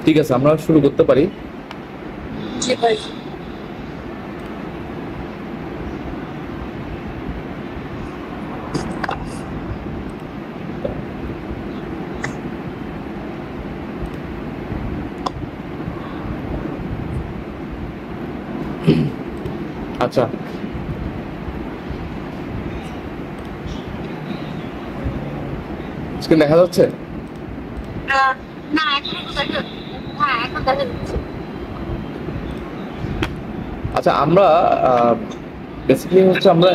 ঠিক আছে, আমরা শুরু করতে পারি। জি ভাই। আচ্ছা, স্ক্রিন দেখা যাচ্ছে? না এখন তো দেখা, হ্যাঁ এখন দেখা যাচ্ছে। আচ্ছা, আমরা বেসিক্যালি হচ্ছে আমরা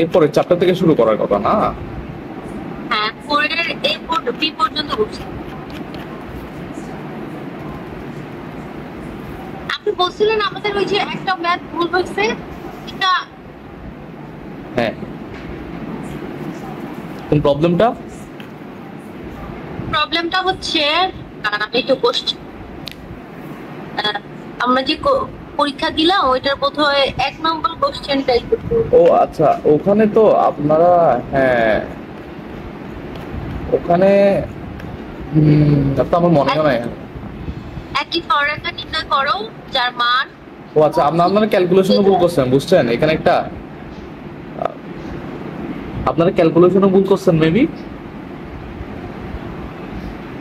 এরপরে চ্যাপ্টার থেকে শুরু করার কথা না? হ্যাঁ 4 এর বি পর্যন্ত বলছি। আপনি বলছিলেন আমাদের ওই যে একটা ম্যাথ ভুল হয়েছে, এটা হ্যাঁ, কোন প্রবলেমটা? প্রবলেমটা হচ্ছে এই তো কোশ্চেন আমরা যে পরীক্ষা দিলাম ওইটার বোধহয় 1 নম্বর কোশ্চেনটাই একটু। ও আচ্ছা, ওখানে তো আপনারা, হ্যাঁ ওখানে তো আমার মনে হয় না। একই সরলরেখা নির্ণয় করো যার মান। ও আচ্ছা, আপনারা ক্যালকুলেশনও ভুল করছেন, বুঝছেন? এখানে একটা আপনারা ক্যালকুলেশনও ভুল করছেন মেবি।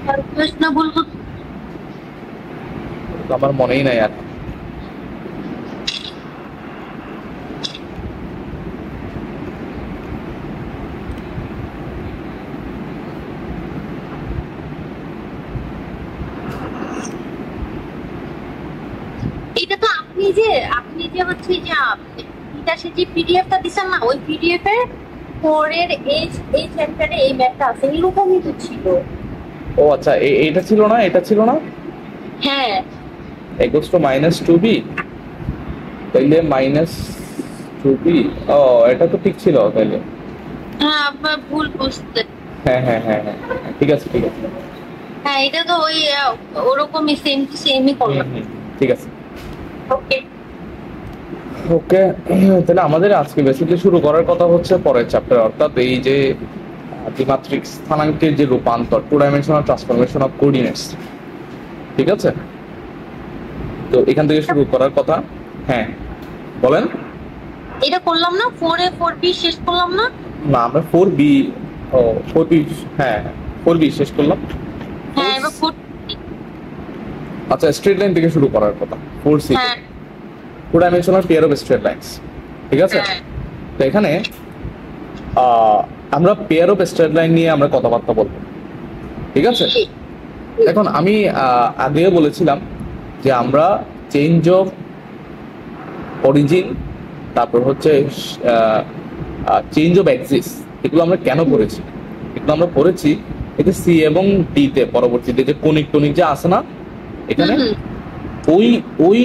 ক্যালকুলেশন ভুল আমার মনেই নাই আর। এটা তো আপনি যে হচ্ছে যে বিকাশে যে পিডিএফটা দিছেন না, ওই পিডিএফ এর 4 এর এই চ্যাপ্টারে এই ম্যাথটা আছে, এরকমই তো ছিল। ও আচ্ছা, এটা ছিল না, এটা ছিল না। হ্যাঁ equals to -2b, তাইলে -2b। ও, এটা তো ঠিক ছিল তাইলে। হ্যাঁ আপনার ভুল বুঝতেন। হ্যাঁ হ্যাঁ হ্যাঁ হ্যাঁ, ঠিক আছে ঠিক আছে। হ্যাঁ এটা তো ওই ওরকমই সেম টু সেমই করলাম। ঠিক আছে, ওকে ওকে। তাহলে আমাদের আজকে বেসিক্যালি শুরু করার কথা হচ্ছে পরের চ্যাপ্টার, অর্থাৎ এই যে দ্বিমাত্রিক স্থানাঙ্কের যে রূপান্তর, two dimensional transformation of coordinates. ঠিক আছে, তো এখান থেকে শুরু করার কথা। হ্যাঁ বলেন। এটা করলাম না, 4 এ 4b শেষ করলাম না? না, আমরা 4b, ও 4b, হ্যাঁ 4b শেষ করলাম। হ্যাঁ এবার 4। আচ্ছা, স্ট্রেট লাইন থেকে শুরু করার কথা, 4c, হ্যাঁ two dimensional pair of straight lines. ঠিক আছে, হ্যাঁ তো এখানে আমরা পেয়ার অফ স্ট্রেট লাইন নিয়ে আমরা কথাবার্তা বলবো। ঠিক আছে, এখন আমি আগেও বলেছিলাম যে আমরা চেঞ্জ অফ অরিজিন, তারপর হচ্ছে চেঞ্জ অফ অ্যাক্সিস, এগুলো আমরা কেন করেছি? এগুলো আমরা করেছি এই যে সি এবং ডিতে পরবর্তীতে যে কনিক টনিক যে আসে না এখানে, ওই ওই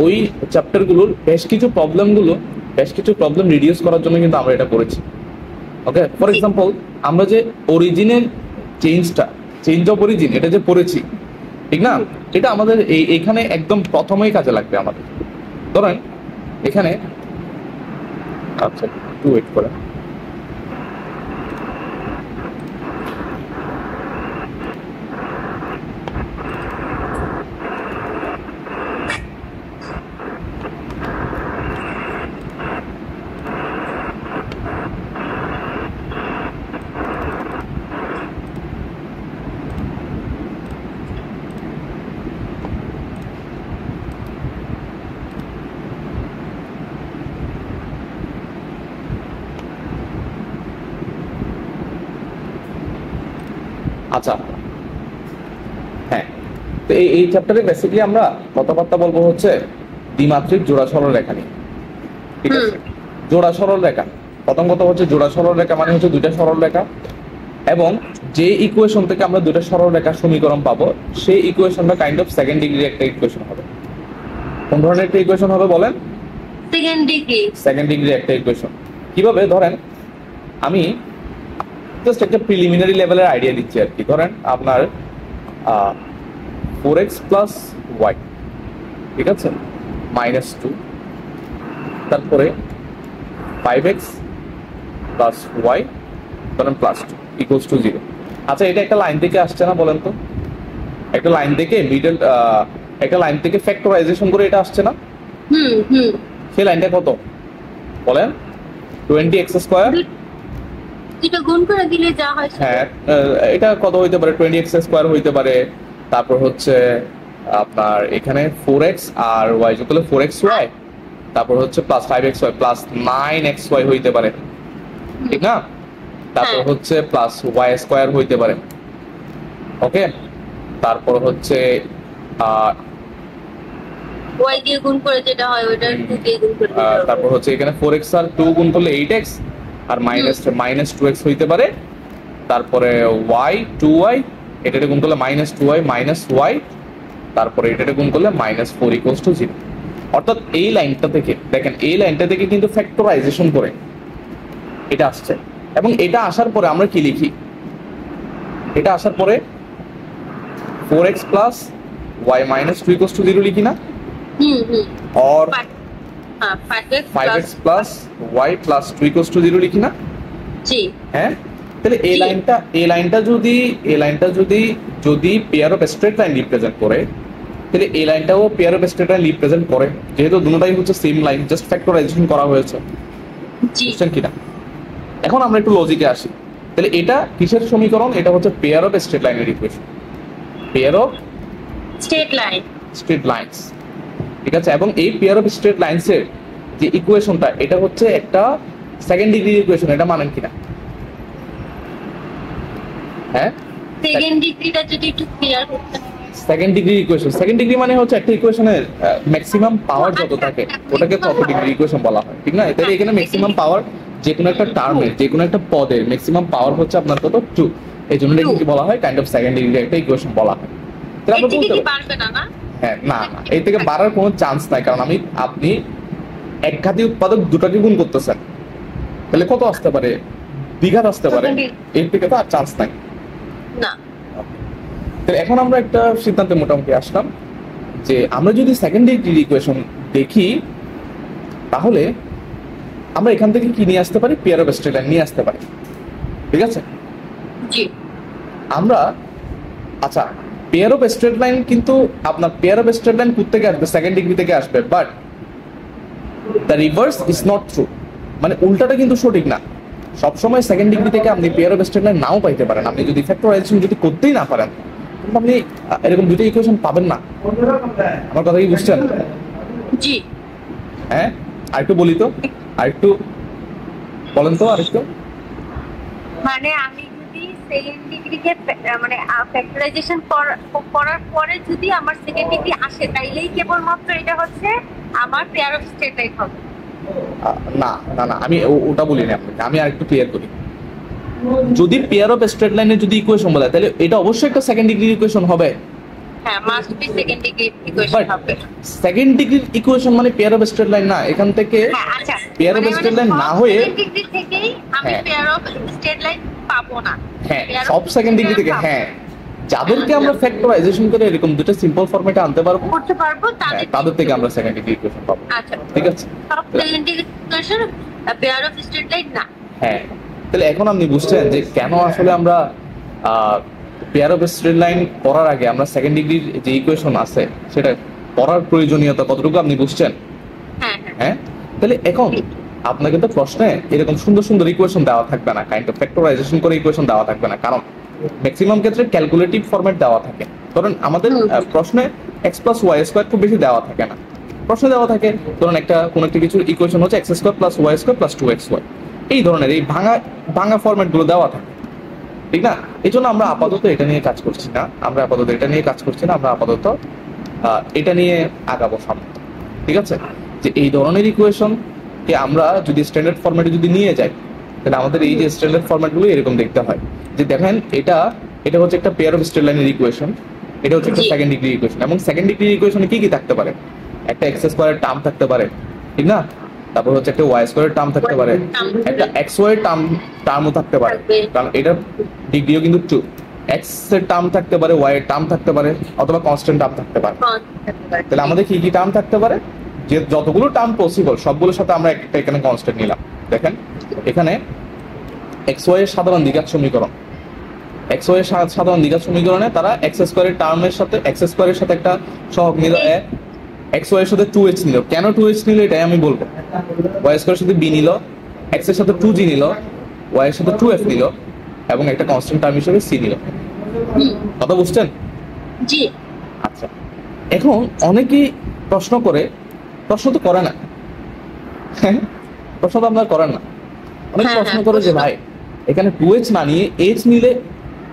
ওই চ্যাপ্টারগুলোর বেশ কিছু প্রবলেম রিডিউস করার জন্য কিন্তু আমরা এটা করেছি। ওকে, ফর এক্সাম্পল আমরা যে অরিজিনের চেঞ্জ অফ অরিজিন এটা যে পড়েছি, ঠিক না? এটা আমাদের এইখানে একদম প্রথমেই কাজে লাগবে আমাদের। ধরেন এখানে, আচ্ছা একটু ওয়েট করে। আচ্ছা, হ্যাঁ, তো এই চ্যাপ্টারে বেসিক্যালি আমরা কথাবার্তা বলবো হচ্ছে দ্বিমাত্রিক জোড়া সরল রেখা নিয়ে। ঠিক আছে, জোড়া সরল রেখা, প্রথম কথা হচ্ছে জোড়া সরল রেখা মানে হচ্ছে দুইটা সরল রেখা, এবং যে ইকুয়েশন থেকে আমরা দুইটা সরল রেখার সমীকরণ পাবো সেই ইকুয়েশনটা কাইন্ড অফ সেকেন্ড ডিগ্রির একটা ইকুয়েশন হবে। কোন ধরনের একটা ইকুয়েশন হবে বলেন? সেকেন্ড ডিগ্রি একটা ইকুয়েশন। কিভাবে? ধরেন আমি জাস্ট একটা প্রিলিমিনারি লেভেলের আইডিয়া দিচ্ছি আর কি। ধরেন আপনার 4x প্লাস ওয়াই, ঠিক আছে, -2, তারপরে 5x প্লাস ওয়াই ধরেন +2 ইকুয়ালস টু 0। আচ্ছা, এটা একটা লাইন থেকে আসছে না বলেন তো? একটা লাইন থেকে মিডল, একটা লাইন থেকে ফ্যাক্টরাইজেশন করে এটা আসছে না? হুম। সেই লাইনটা কত বলেন? 20x²। এটা গুণ করে দিলে যা হয় সেটা। হ্যাঁ, এটা কত হইতে পারে? 20x² হইতে পারে। তারপর হচ্ছে আপনার এখানে 4x আর y যোগ করলে 4xy, তারপর হচ্ছে প্লাস 5xy প্লাস 9xy হইতে পারে, ঠিক না? তারপর হ্যাঁ। হচ্ছে প্লাস y² হইতে পারে। ওকে, তারপর হচ্ছে ওয়াই দিয়ে গুণ করে যেটা হয় ওইটা 2 দিয়ে গুণ করে দিতে হবে। তারপর হচ্ছে এখানে 4x আর 2 গুণ করলে 8x আর মাইনাস 2x হইতে পারে। তারপরে y 2y, এটাতে গুণ করলে -2y মাইনাস y, তারপরে এটাতে গুণ করলে -4 = 0। অর্থাৎ এই লাইনটা থেকে দেখেন, এই লাইনটা থেকে কিন্তু ফ্যাক্টরাইজেশন করে এটা আসছে, এবং এটা আসার পরে আমরা কি লিখি? এটা আসার পরে 4x প্লাস y মাইনাস 2 = 0 লিখি না? হুম। और হ্যাঁ 5x প্লাস y প্লাস 2 = 0 লিখি না? জি। হ্যাঁ, তাহলে এই লাইনটা যদি pair of straight line represent করে, তাহলে এই লাইনটাও pair of straight line represent করে, যেহেতু দুটোটাই হচ্ছে সেম লাইন, জাস্ট ফ্যাক্টরাইজেশন করা হয়েছে। জি। বুঝছেন কিনা? এখন আমরা একটু লজিকে আসি। তাহলে এটা কিসের সমীকরণ? এটা হচ্ছে পেয়ার অফ স্ট্রেট লাইনের equation, pair of straight line. Straight lines, ঠিক আছে? এবং এই পেয়ার অফ স্ট্রেট লাইনসের যে ইকুয়েশনটা, এটা হচ্ছে একটা সেকেন্ড ডিগ্রি ইকুয়েশন। এটা মানেন কিনা? হ্যাঁ, সেকেন্ড ডিগ্রিটা যদি একটু ক্লিয়ার করতে। Second degree equation, second degree মানে হচ্ছে একটা ইকুয়েশনের ম্যাক্সিমাম পাওয়ার যত থাকে ওটাকে কত ডিগ্রি ইকুয়েশন বলা হয়, ঠিক না? তাহলে এখানে ম্যাক্সিমাম পাওয়ার যে কোনো একটা টার্মের, যে কোনো একটা পদের ম্যাক্সিমাম পাওয়ার হচ্ছে আপনার কত? 2। এই জন্য এটাকে কি বলা হয়? কাইন্ড অফ সেকেন্ড ডিগ্রি একটা ইকুয়েশন বলা হয়। তাহলে এর আমরা থেকে বলতে কি পারি, বাড়বে না না? হ্যাঁ, না না, এই থেকে বাড়ার কোনো চান্স নাই, কারণ আপনি একঘাতি উৎপাদক দুটাকে গুণ করতেছেন, তাহলে কত আসতে পারে? দ্বিঘাত আসতে পারে, এর থেকে তো আর চান্স নাই না। তাহলে এখন আমরা একটা সিদ্ধান্তে মোটামুটি আসলাম যে আমরা যদি সেকেন্ড ডিগ্রি ইকুয়েশন দেখি, তাহলে আমরা এখান থেকে কি নিয়ে আসতে পারি? পেয়ার অফ স্ট্রেট লাইন নিয়ে আসতে পারি, ঠিক আছে? জি। আমরা আচ্ছা, পেয়ার অফ স্ট্রেট লাইন, কিন্তু আপনার পেয়ার অফ স্ট্রেট লাইন কোথা থেকে আসবে? সেকেন্ড ডিগ্রি থেকে আসবে, but the reverse is not true. মানে উল্টাটা কিন্তু সঠিক না। সবসময় সেকেন্ড ডিগ্রি থেকে আপনি পেয়ার অফ স্ট্রেট লাইন নাও পাইতে পারেন। আপনি যদি ফ্যাক্টরাইজেশন যদি করতেই না পারেন, তাহলে আপনি এরকম দুটো ইকুয়েশন পাবেন না। আমার কথা কি বুঝছেন? জি। হ্যাঁ, আরেকটু বলি তো, আরেকটু বলেন তো আরেকটু। মানে আমি যদি সেকেন্ড ডিগ্রিকে মানে ফ্যাক্টরাইজেশন করার পরে যদি আমার সেকেন্ড ডিগ্রি আসে, তাইলেই কেবলমাত্র এটা হচ্ছে আমার পেয়ার অফ স্ট্রেট লাইন হবে। না না না, আমি ওটা বলি না আপনাকে, আমি আরেকটু ক্লিয়ার করি। যদি পেয়ার অফ স্ট্রেট লাইনের যদি ইকুয়েশন বলে, তাহলে এটা অবশ্যই একটা সেকেন্ড ডিগ্রি ইকুয়েশন হবে। হ্যাঁ, must be second degree equation but হবে। সেকেন্ড ডিগ্রি ইকুয়েশন মানে পেয়ার অফ স্ট্রেট লাইন না। এখান থেকে হ্যাঁ, আচ্ছা, পেয়ার অফ স্ট্রেট লাইন না হয়ে, সেকেন্ড ডিগ্রি থেকেই আমি হ্যাঁ। পেয়ার অফ স্ট্রেট লাইন পাবো না। হ্যাঁ, Pair of সব সেকেন্ড ডিগ্রি থেকে, পাবো। হ্যাঁ, যাদেরকে আমরা ফ্যাক্টরাইজেশন করে এরকম দুটো সিম্পল ফরম্যাটে আনতে পারবো, করতে পারবো হ্যাঁ, তাদের থেকে আমরা সেকেন্ড ডিগ্রি ইকুয়েশন পাবো, আচ্ছা, ঠিক আছে? সব second degree equation pair of straight line না। হ্যাঁ, তাহলে এখন আপনি বুঝছেন যে কেন আসলে আমরা পেয়ার অফ স্ট্রেট লাইন করার আগে আমরা সেকেন্ড ডিগ্রির যে ইকুয়েশন আছে সেটা পড়ার প্রয়োজনীয়তা কতটুকু আপনি বুঝছেন? হ্যাঁ হ্যাঁ। হ্যাঁ, তাহলে এখন আপনাকে তো প্রশ্নে এরকম সুন্দর সুন্দর ইকুয়েশন দেওয়া থাকবে না, কাইন্ড অফ ফ্যাক্টরাইজেশন করে ইকুয়েশন দেওয়া থাকবে না, কারণ ম্যাক্সিমাম ক্ষেত্রে ক্যালকুলেটিভ ফরম্যাট দেওয়া থাকে। ধরুন আমাদের প্রশ্নে x প্লাস ওয়াই স্কোয়ার খুব বেশি দেওয়া থাকে না। প্রশ্নে দেওয়া থাকে ধরুন কোনো একটা কিছুর ইকুয়েশন হচ্ছে x square plus y square plus 2xy, এই ধরনের এই ভাঙা ফরম্যাট গুলো দেওয়া থাকে, ঠিক না? এই জন্য আমরা আপাতত এটা নিয়ে কাজ করছি না, আমরা আপাতত এটা নিয়ে আগাবো সামনে, ঠিক আছে? যে এই ধরনের ইকুয়েশন কে আমরা যদি স্ট্যান্ডার্ড ফরম্যাটে যদি নিয়ে যাই, তাহলে আমাদের এই যে স্ট্যান্ডার্ড ফরম্যাট গুলো এরকম দেখতে হয় যে দেখেন এটা হচ্ছে একটা পেয়ার অফ স্ট্রেট লাইনের ইকুয়েশন, এটা হচ্ছে একটা সেকেন্ড ডিগ্রি ইকুয়েশন, এবং সেকেন্ড ডিগ্রি ইকুয়েশনে কি কি থাকতে পারে? একটা এক্স স্কোয়ারের টার্ম থাকতে পারে, ঠিক না? তারপর হচ্ছে একটা ওয়াই স্কোয়ারের টার্ম থাকতে পারে, একটা এক্স ওয়াই টার্মও থাকতে পারে, কারণ এটার ডিগ্রিও কিন্তু 2। এক্স এর টার্ম থাকতে পারে, ওয়াই এর টার্ম থাকতে পারে, অথবা কনস্ট্যান্ট টার্ম থাকতে পারে। তাহলে আমাদের কি কি টার্ম থাকতে পারে? যে যতগুলো টার্ম পসিবল সবগুলোর সাথে আমরা একটা এখানে কনস্ট্যান্ট নিলাম। দেখেন এখানে এক্স ওয়াই এর সাধারণ দ্বিঘাত সমীকরণ, এক্স ওয়াই এর সাধারণ দ্বিঘাত সমীকরণে তারা এক্স স্কোয়ারের টার্মের সাথে এক্স স্কোয়ারের সাথে একটা সহগ নিল এক্স ওয়াই এর সাথে 2h নিল। কেন 2h নিল এটাই আমি বলবো। ওয়াই স্কোয়ারের সাথে b নিল, এক্স এর সাথে 2g নিল, ওয়াই এর সাথে 2f নিল এবং একটা কনস্ট্যান্ট টার্ম হিসেবে c নিল। কথা বুঝছেন? জি। আচ্ছা, এখন অনেকেই প্রশ্ন করে, প্রশ্ন তো করে না, হ্যাঁ প্রশ্ন তো আপনারা করেন না, অনেক প্রশ্ন করে যে ভাই এখানে 2h না নিয়ে h নিলে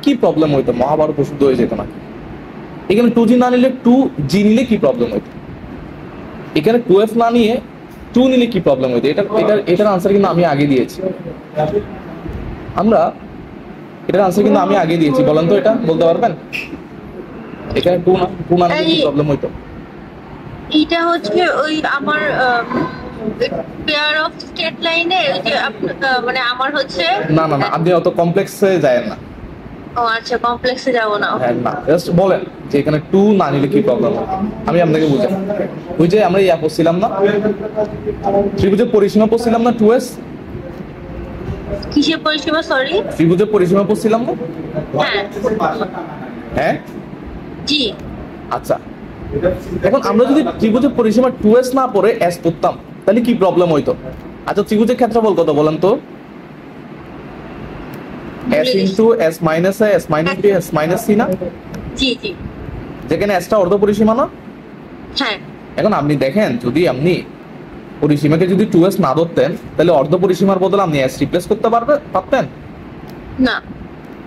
কি প্রবলেম হইতো, মহাভারত প্রসিদ্ধ হয়ে যেত না? এখানে 2g না নিলে 2g নিলে কি প্রবলেম হইতো? এখানে 2f না নিয়ে 2 নিলে কি প্রবলেম হইতো? এটার আনসার কিন্তু আমি আগে দিয়েছি। এটার আনসার কিন্তু আমি আগে দিয়েছি। বলেন তো, এটা বলতে পারবেন? এখানে 2 না নিলে কি প্রবলেম হইতো? এটা হচ্ছে ওই আমার পেয়ার অফ স্টেট লাইনে ওই যে মানে আমার হচ্ছে না না না, আপনি অত কমপ্লেক্সে যায় না। ও আচ্ছা, কমপ্লেক্সে যাব না। হ্যাঁ না, জাস্ট বলেন যে এখানে 2 না নিলে কি প্রবলেম হবে, আমি আপনাকে বুঝাই। ওই যে আমরা ইয়া পড়ছিলাম না, ত্রিভুজের পরিসীমা পড়ছিলাম না 2s। কিসের পরিসীমা? সরি, ত্রিভুজের পরিসীমা পড়ছিলাম না? হ্যাঁ হ্যাঁ জি। আচ্ছা, এখন আমরা যদি ত্রিভুজের পরিসীমা 2s না পড়ে s পড়তাম তাহলে কি প্রবলেম হইতো? আচ্ছা, ত্রিভুজের ক্ষেত্রফল কত বলেন তো? s into s minus a, s minus b, s minus c না? জি জি। যেখানে s টা অর্ধ পরিসীমা না? হ্যাঁ। এখন আপনি দেখেন, যদি আপনি পরিসীমাকে যদি 2s না ধরতেন তাহলে অর্ধ পরিসীমার বদলে আপনি s রিপ্লেস করতে পারতেন না।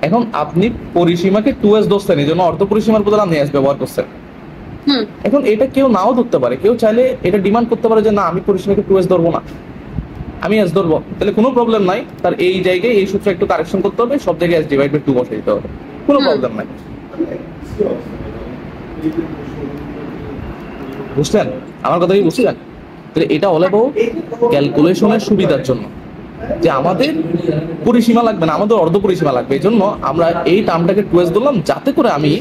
এখন আপনি পরিসীমাকে 2s ধরছেন, এই জন্য অর্ধ পরিসীমার বদলে আপনি s ব্যবহার করছেন। এখন এটা কেউ নাও ধরতে পারে, কেউ চাইলে এটা ডিমান্ড করতে পারে যে না আমি পরিসীমাকে 2s ধরবো না, আমি s ধরবো, তাহলে কোনো প্রবলেম নাই। তার এই জায়গায় এই সূত্র একটু কারেকশন করতে হবে, সব জায়গায় s ডিভাইড বাই 2 বসে দিতে হবে, কোনো প্রবলেম নাই। বুঝলেন আমার কথা? কি বুঝলেন? তাহলে এটা হলে বহু ক্যালকুলেশনের সুবিধার জন্য যে আমাদের পরিসীমা লাগবে না, আমাদের অর্ধ পরিসীমা লাগবে। এই জন্য আমরা এই টার্মটাকে 2s ধরলাম, যাতে করে আমি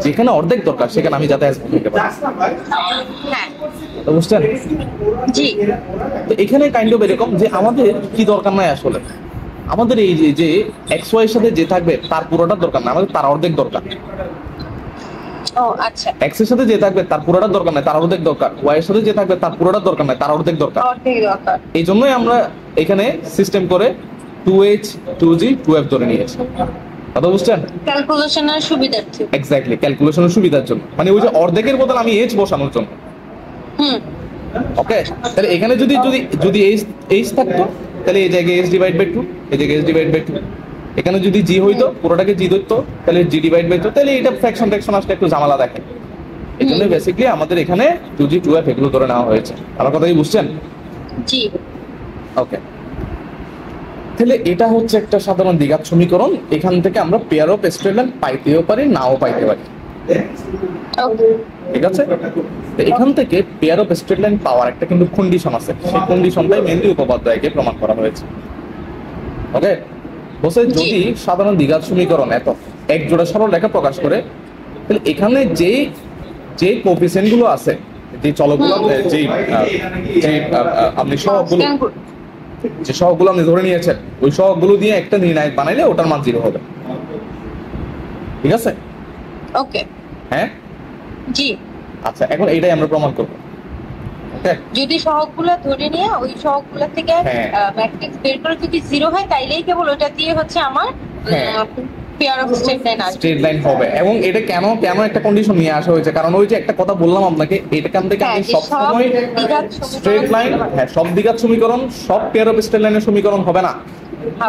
যেখানে অর্ধেক দরকার সেখানে আমি যাতে s নিতে পারি। বুঝছেন? জি। তো এখানে কাইন্ড অফ এরকম যে আমাদের কি দরকার নাই আসলে, আমাদের এই যে এক্স ওয়াই এর সাথে যে থাকবে তার পুরোটা দরকার না, আমাদের তার অর্ধেক দরকার। ও আচ্ছা। এক্স এর সাথে যে থাকবে তার পুরোটা দরকার নাই, তার অর্ধেক দরকার। ওয়াই এর সাথে যে থাকবে তার পুরোটা দরকার নাই, তার অর্ধেক দরকার। এই জন্যই আমরা এখানে সিস্টেম করে 2h 2g 2f ধরে নিয়েছি। কথা বুঝছেন? ক্যালকুলেশনের সুবিধার্থে। এক্স্যাক্টলি, ক্যালকুলেশনের সুবিধার জন্য, মানে ওই যে অর্ধেকের বদলে আমি h বসানোর জন্য। ওকে, তাহলে এখানে যদি যদি যদি h থাকতো তাহলে এই জায়গায় h ডিভাইড বাই 2, এই জায়গায় h ডিভাইড বাই 2। এখানে যদি জি হইতো, পুরোটাকে জি ধরতো, তাহলে জি ডিভাইড বাই 2, তাহলে এটা ফ্র্যাকশন আসলে একটু ঝামেলা দেখে। এই জন্য বেসিক্যালি আমাদের এখানে 2g 2f এগুলো ধরে নেওয়া হয়েছে। আমার কথা কি বুঝছেন? জি। ওকে, তাহলে এটা হচ্ছে একটা সাধারণ দ্বিঘাত সমীকরণ। এখান থেকে আমরা পেয়ার অফ স্ট্রেট লাইন পাইতেও পারি, নাও পাইতে পারি। ঠিক আছে? তো এখান থেকে পেয়ার অফ স্ট্রেট লাইন পাওয়ার একটা কিন্তু কন্ডিশন আছে, সেই কন্ডিশনটাই মেইনলি উপপাদ্যকে প্রমাণ করা হয়েছে। ওকে, বসে যদি সাধারণ দ্বিঘাত সমীকরণ এত এক জোড়া সরল রেখা প্রকাশ করে, তাহলে এখানে যে কোএফিসিয়েন্ট গুলো আছে, যে চলকগুলো, যে আপনি সহগগুলো আপনি ধরে নিয়েছেন, ওই সহগগুলো দিয়ে একটা নির্ণায়ক বানাইলে ওটার মান 0 হবে। ঠিক আছে? ওকে। হ্যাঁ জি। আচ্ছা, এখন এইটাই আমরা প্রমাণ করব। ওকে, যদি সহগগুলো ধরে নিয়ে ওই সহগগুলো থেকে ম্যাট্রিক্স বের করে যদি 0 হয় তাইলেই কেবল ওটা দিয়ে হচ্ছে আমার পেয়ার অফ স্ট্রেট লাইন আসবে, স্ট্রেট লাইন হবে। এবং এটা কেন একটা কন্ডিশন নিয়ে আসা হয়েছে, কারণ ওই যে একটা কথা বললাম আপনাকে, এটাখান থেকে আমি সব সময় স্ট্রেট লাইন, হ্যাঁ সব দ্বিঘাত সমীকরণ, সব পেয়ার অফ স্ট্রেট লাইনের সমীকরণ হবে না,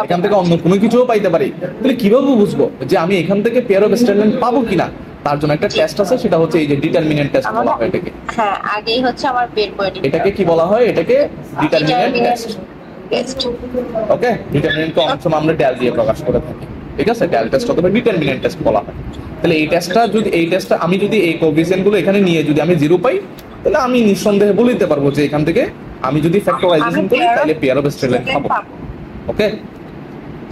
এখান থেকে অন্য কোনো কিছুও পাইতে পারি। তাহলে কিভাবে বুঝবো যে আমি এখান থেকে পেয়ার অফ স্ট্রেট লাইন পাবো কিনা? তার জন্য একটা টেস্ট আছে, সেটা হচ্ছে এই যে ডিটারমিনেন্ট টেস্ট বলা হয় এটাকে। হ্যাঁ, আগেই হচ্ছে আমার বের করে নিতে। এটাকে কি বলা হয়? এটাকে ডিটারমিনেন্ট টেস্ট। ওকে, ডিটারমিনেন্টকে অনেক সময় আমরা ডেল দিয়ে প্রকাশ করে থাকি। ঠিক আছে, ডেল টেস্ট অথবা ডিটারমিনেন্ট টেস্ট বলা হয়। তাহলে এই টেস্টটা আমি যদি এই কোএফিসিয়েন্ট গুলো এখানে নিয়ে যদি আমি 0 পাই, তাহলে আমি নিঃসন্দেহে বলে দিতে পারবো যে এখান থেকে আমি যদি ফ্যাক্টরাইজেশন করি তাহলে পেয়ার অফ স্ট্রেট লাইন পাবো। ওকে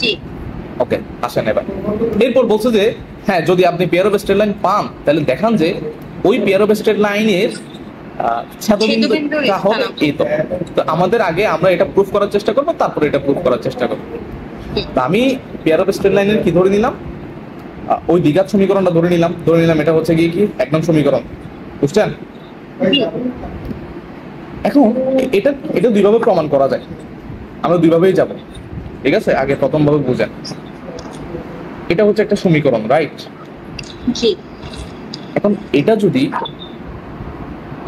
জি। ওকে, আসেন এবার। এরপর বলছে যে হ্যাঁ, যদি আপনি পেয়ার অফ স্ট্রেট লাইন পান তাহলে দেখান যে ওই পেয়ার অফ স্ট্রেট লাইনের ছেদবিন্দুটা হবে এই। তো আমাদের আগে আমরা এটা প্রুফ করার চেষ্টা করবো, তারপরে এটা প্রুফ করার চেষ্টা করবো। আমি পেয়ার অফ স্ট্রেট লাইনের কি ধরে নিলাম? ওই দ্বিঘাত সমীকরণটা ধরে নিলাম এটা হচ্ছে গিয়ে কি 1 নং সমীকরণ, বুঝছেন? জি এখন এটা এটা দুইভাবে প্রমাণ করা যায়, আমরা দুইভাবেই যাব, ঠিক আছে? আগে প্রথম ভাবে বুঝেন, এটা হচ্ছে একটা সমীকরণ, রাইট? জি এখন এটা যদি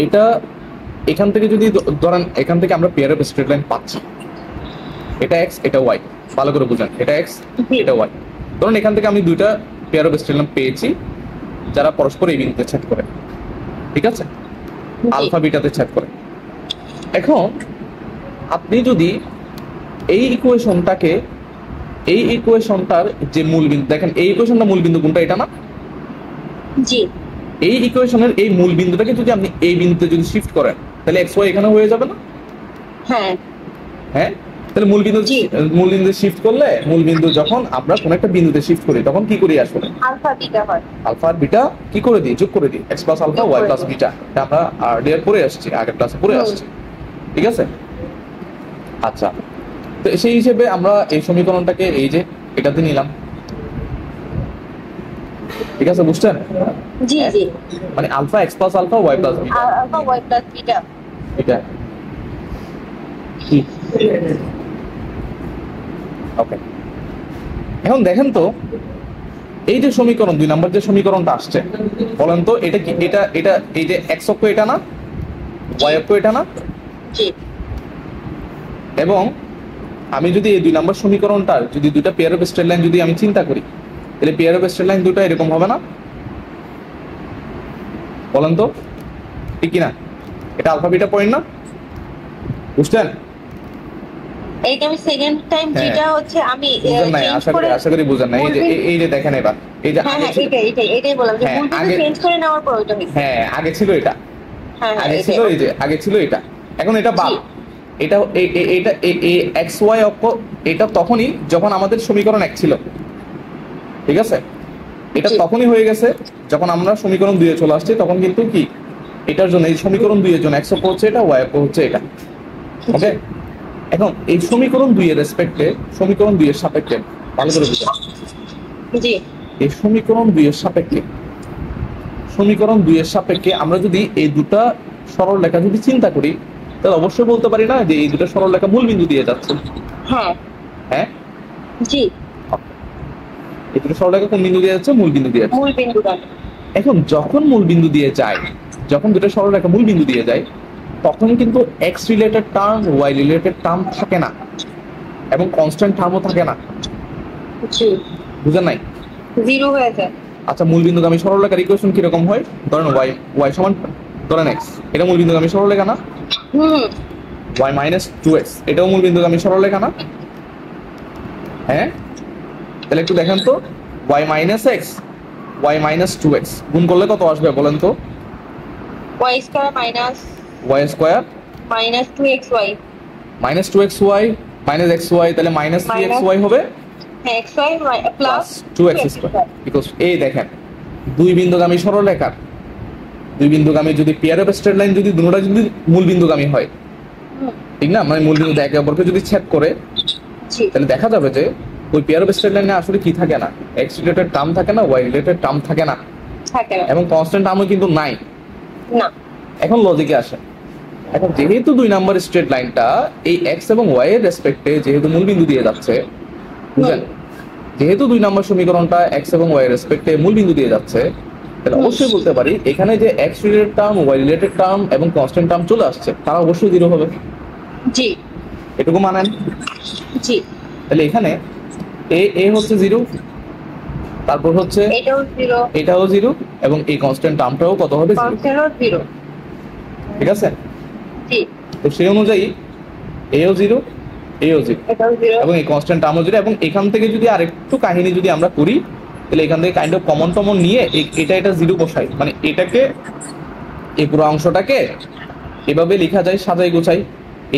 এটা এখান থেকে যদি ধরেন এখান থেকে আমরা পেয়ার অফ স্ট্রেট লাইন পাচ্ছি, এটা এক্স এটা ওয়াই, ভালো করে বুঝেন, এটা এক্স এটা ওয়াই। ধরুন এখান থেকে আমি দুইটা পেয়ার অফ স্ট্রেট লাইন পেয়েছি যারা পরস্পর এই বিন্দুতে ছেদ করে, ঠিক আছে? আলফা বিটাতে ছেদ করে। এখন আপনি যদি এই ইকুয়েশনটাকে এই ইকুয়েশনটার যে মূল বিন্দু দেখেন, এই ইকুয়েশনটা মূল বিন্দু কোনটা? এটা না? জি এই ইকুয়েশনের এই মূল বিন্দুটাকে যদি আপনি এই বিন্দুতে যদি শিফট করেন তাহলে এক্স ওয়াই এখানে হয়ে যাবে না? হ্যাঁ হ্যাঁ, তাহলে মূল বিন্দু শিফট করলে মূল বিন্দু যখন আমরা কোন একটা বিন্দুতে শিফট করি তখন কি করি আসলে? আলফা বিটা হয়। আলফা আর বিটা কি করে দিই? যোগ করে দিই, x plus alpha y plus beta. এটা আমরা আর্লিয়ার পড়ে আসছি, আগের ক্লাসে পড়ে আসছি, ঠিক আছে? আচ্ছা, তো সেই হিসেবে আমরা এই সমীকরণটাকে এই যে এটাতে নিলাম, ঠিক আছে? বুঝছেন? জি জি মানে alpha x plus alpha y plus beta, alpha y plus beta. এটা কি? ওকে, এখন দেখেন তো এই যে সমীকরণ 2 নম্বর যে সমীকরণটা আসছে, বলেন তো এটা কি? এটা এই যে এক্স অক্ষ এটা না, ওয়াই অক্ষ এটা না? জি এবং আমি যদি এই 2 নম্বর সমীকরণটার যদি দুইটা পেয়ার অফ স্ট্রেট লাইন যদি আমি চিন্তা করি, তাহলে পেয়ার অফ স্ট্রেট লাইন দুটো এরকম হবে না? বলেন তো ঠিক কি না? এটা আলফা বিটা পয়েন্ট না? বুঝছেন? এইটা আমি সেকেন্ড টাইম হ্যাঁ। যেটা হচ্ছে আমি বুঝেন নাই? চেঞ্জ করে আশা করি বুঝেন না। এই যে দেখেন এবার এই যে হ্যাঁ আগে হ্যাঁ ছিল, এটাই বললাম যে হ্যাঁ, ভুলটা আগে- চেঞ্জ করে নেওয়ার পর ওইটা হয়েছে। হ্যাঁ আগে ছিল এটা, হ্যাঁ হ্যাঁ আগে এটাই। ছিল এই যে আগে ছিল এটা, এখন এটা বাদ। জি। এটা এটা এক্স ওয়াই অক্ষ এটা তখনই যখন আমাদের সমীকরণ 1 ছিল, ঠিক আছে? এটা জি। তখনই হয়ে গেছে যখন আমরা সমীকরণ 2 এ চলে আসছি, তখন কিন্তু কি এটার জন্য এই সমীকরণ 2 এর জন্য এক্স অক্ষ হচ্ছে এটা, ওয়াই অক্ষ হচ্ছে এটা, ওকে? এখন এই সমীকরণ 2 এর রেসপেক্টে সমীকরণ 2 এর সাপেক্ষে ভালো করে বুঝুন, জি এই সমীকরণ 2 এর সাপেক্ষে আমরা যদি এই দুটা সরল রেখা যদি চিন্তা করি তাহলে অবশ্যই বলতে পারি না যে এই দুটো সরল রেখা মূল বিন্দু দিয়ে যাচ্ছে। হ্যাঁ হ্যাঁ, জি এই দুটো সরল রেখা কোন বিন্দু দিয়ে যাচ্ছে? মূল বিন্দু দিয়ে যাচ্ছে। মূল বিন্দুটা। এখন যখন মূল বিন্দু দিয়ে যায়, যখন দুটো সরল রেখা মূল বিন্দু দিয়ে যায়, তখন কিন্তু x related term y related term থাকে না এবং কনস্ট্যান্ট টার্মও থাকে না, জি বুঝেন নাই? জিরো হয়ে যায়। আচ্ছা, মূল বিন্দুগামী সরল রেখার ইকুয়েশন কিরকম হয়? ধরেন ওয়াই সমান ধরেন এক্স, এটা মূল বিন্দুগামী সরল রেখা না? হুম ওয়াই মাইনাস 2x এটাও মূল বিন্দুগামী সরল রেখা না? হ্যাঁ, তাহলে একটু দেখেন তো, y minus x y minus 2x গুণ করলে কত আসবে বলেন তো? Y square minus y square 2xy minus 2xy minus xy, তাহলে মাইনাস 3xy হবে হ্যাঁ xy প্লাস প্লাস 2x স্কোয়ার। বিকজ এই দেখেন দুই বিন্দুগামী সরল রেখার দুই বিন্দুগামী যদি পেয়ার অফ স্ট্রেট লাইন যদি দুটোটা যদি মূল বিন্দুগামী হয়, ঠিক না? মানে মূল বিন্দু একে অপরকে যদি ছেদ করে, জি তাহলে দেখা যাবে যে ওই পেয়ার অফ স্ট্রেট লাইনে আসলে কি থাকে না? এক্স রিলেটেড টার্ম থাকে না, ওয়াই রিলেটেড টার্ম থাকে না, থাকে না। এবং কনস্ট্যান্ট টার্মও কিন্তু নাই। না এখন লজিকে আসে, এখন যেহেতু 2 নম্বর স্ট্রেট লাইনটা এই এক্স এবং ওয়াই এর রেসপেক্টে যেহেতু মূল বিন্দু দিয়ে যাচ্ছে, বুঝলেন? যেহেতু 2 নম্বর সমীকরণটা এক্স এবং ওয়াই এর রেসপেক্টে মূল বিন্দু দিয়ে যাচ্ছে, তাহলে অবশ্যই বলতে পারি এখানে যে x related term y related term এবং কনস্ট্যান্ট টার্ম চলে আসছে তারা অবশ্যই 0 হবে, জি এটুকু মানেন? জি তাহলে এখানে এ হচ্ছে 0, তারপর হচ্ছে এটাও জিরো, এটাও 0 এবং এই কনস্ট্যান্ট টার্মটাও কত হবে? 0, কনস্ট্যান্টও জিরো। ঠিক আছে? জি তো সেই অনুযায়ী এও 0 এও 0 এটাও জিরো। এবং এই কনস্ট্যান্ট টার্মও 0। এবং এখান থেকে যদি আরেকটু কাহিনী যদি আমরা করি, তাহলে এখান থেকে কাইন্ড অফ কমন টমন নিয়ে এটা 0 বসাই, মানে এটাকে এই পুরো অংশটাকে এভাবে লেখা যায় সাজাই গোছাই,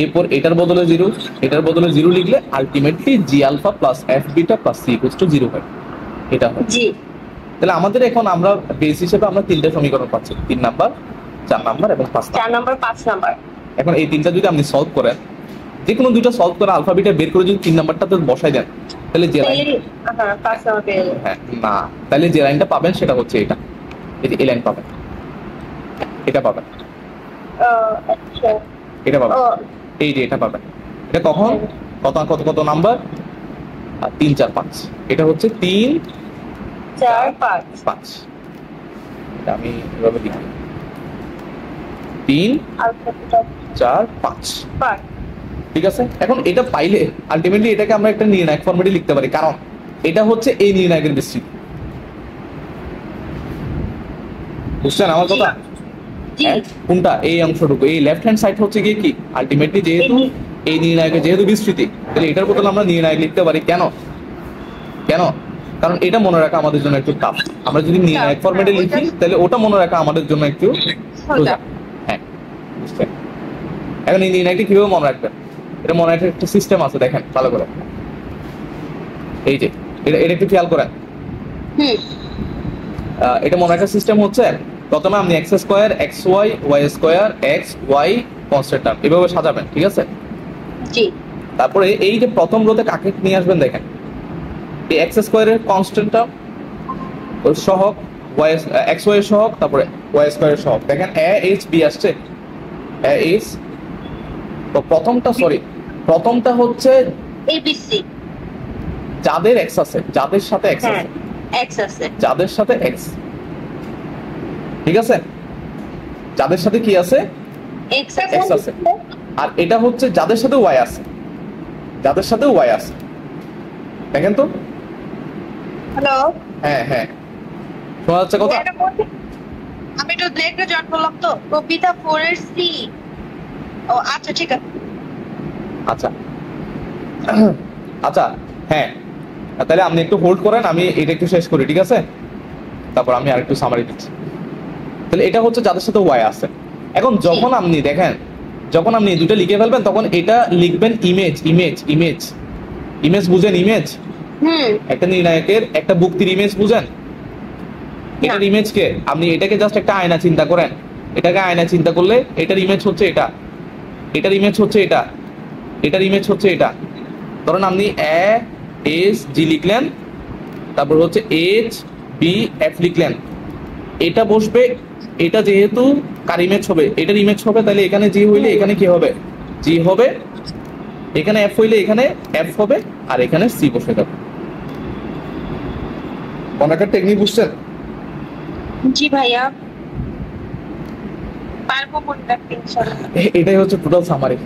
এরপর এটার বদলে 0 এটার বদলে 0 লিখলে ultimately g alpha plus f beta plus c equals to 0 হয়, এটা হয়। জি তাহলে আমাদের এখন আমরা বেস হিসেবে আমরা 3টে সমীকরণ পাচ্ছি, 3 নাম্বার 4 নাম্বার এবং 5 নাম্বার। 4 number 5 number. এখন এই 3টা যদি আপনি সলভ করেন, যে কোনো দুইটা সলভ করে আলফা বিটা বের করে যদি 3 নাম্বারটাতে বসাই দেন তাহলে যে লাইন, হ্যাঁ ফার্স্ট নাম্বার পেয়ে যাবো। হ্যাঁ না, তাহলে যে লাইনটা পাবেন সেটা হচ্ছে এটা, এই যে এই লাইন পাবেন, এটা পাবেন, আচ্ছা এটা পাবেন, ও এই যে এটা পাবেন। এটা কখন, কত কত কত নাম্বার? 3 4 5, এটা হচ্ছে 3 4 5 5। এটা আমি এভাবে লিখি 3 আলফা বিটা 4 5, 5। ঠিক আছে। এখন এটা পাইলে আলটিমেটলি এটাকে আমরা একটা নির্ণায়ক ফরম্যাটে লিখতে পারি, কারণ এটা হচ্ছে এই নির্ণায়কের বিস্তৃতি। বুঝছেন আমার কথা? জি হ্যাঁ, কোনটা? এই অংশটুকু, এই লেফট হ্যান্ড সাইড হচ্ছে গিয়ে কি আলটিমেটলি যেহেতু এই নির্ণায়কের যেহেতু বিস্তৃতি, তাহলে এটার বদলে আমরা নির্ণায়ক লিখতে পারি। কেন কেন? কারণ এটা মনে রাখা আমাদের জন্য একটু টাফ। আমরা যদি নির্ণায়ক ফরম্যাটে লিখি তাহলে ওটা মনে রাখা আমাদের জন্য একটু সোজা। হ্যাঁ বুঝছেন। এখন এই নির্ণায়কটি কিভাবে মনে রাখবেন? এটা মনে রাখার একটা সিস্টেম আছে, দেখেন ভালো করে। এই যে এটা এটা একটু খেয়াল করেন। হুম এটা মনে রাখার সিস্টেম হচ্ছে, প্রথমে আপনি x square x y y square x y constant term এভাবে সাজাবেন, ঠিক আছে। জি তারপরে এই যে প্রথম রোতে কাকে নিয়ে আসবেন দেখেন, এই এক্স স্কোয়ারের কনস্ট্যান্ট টার্ম ওর সহগ, ওয়াই এক্স ওয়াই এর সহগ, তারপরে ওয়াই স্কোয়ারের সহগ। দেখেন এ এইচ বি আসছে, এ এইচ। তো প্রথমটা হচ্ছে এবিসি যাদের এক্স আছে, যাদের সাথে এক্স হ্যাঁ আছে, এক্স আছে যাদের সাথে এক্স, ঠিক আছে, যাদের সাথে কি আছে, এক্স এক্স আছে। আর এটা হচ্ছে যাদের সাথে ওয়াই আছে, যাদের সাথে ওয়াই আছে। দেখেন তো, হ্যালো হ্যাঁ হ্যাঁ শোনা যাচ্ছে কথা? আমি তো লেটে জয়েন করলাম তো কবিতা 4 এর সি। ও আচ্ছা ঠিক আছে। আচ্ছা আচ্ছা হ্যাঁ, তাহলে আপনি একটু হোল্ড করেন, আমি এটা একটু শেষ করি, ঠিক আছে, তারপর আমি আরেকটু সামারি দিচ্ছি। তাহলে এটা হচ্ছে যাদের সাথে ওয়াই আছে। এখন যখন আপনি দেখেন, যখন আপনি দুটো লিখে ফেলবেন তখন এটা লিখবেন ইমেজ ইমেজ ইমেজ ইমেজ, বুঝেন ইমেজ? হুম একটা নির্ণায়কের একটা বুক্তির ইমেজ বুঝেন? এটার ইমেজ কে, আপনি এটাকে জাস্ট একটা আয়না চিন্তা করেন, এটাকে আয়না চিন্তা করলে এটার ইমেজ হচ্ছে এটা, এটার ইমেজ হচ্ছে এটা, এটার ইমেজ হচ্ছে এটা। ধরুন আপনি এ এস জি লিখলেন, তারপর হচ্ছে এইচ বি এফ লিখলেন, এটা বসবে, এটা যেহেতু কার ইমেজ হবে, এটার ইমেজ হবে, তাহলে এখানে জি হইলে এখানে কি হবে, জি হবে, এখানে এফ হইলে এখানে এফ হবে, আর এখানে সি বসে যাবে। অনেকের টেকনিক বুঝছেন? জি ভাইয়া পারবো কোনটা ইনশাআল্লাহ। এটাই হচ্ছে টোটাল সামারি।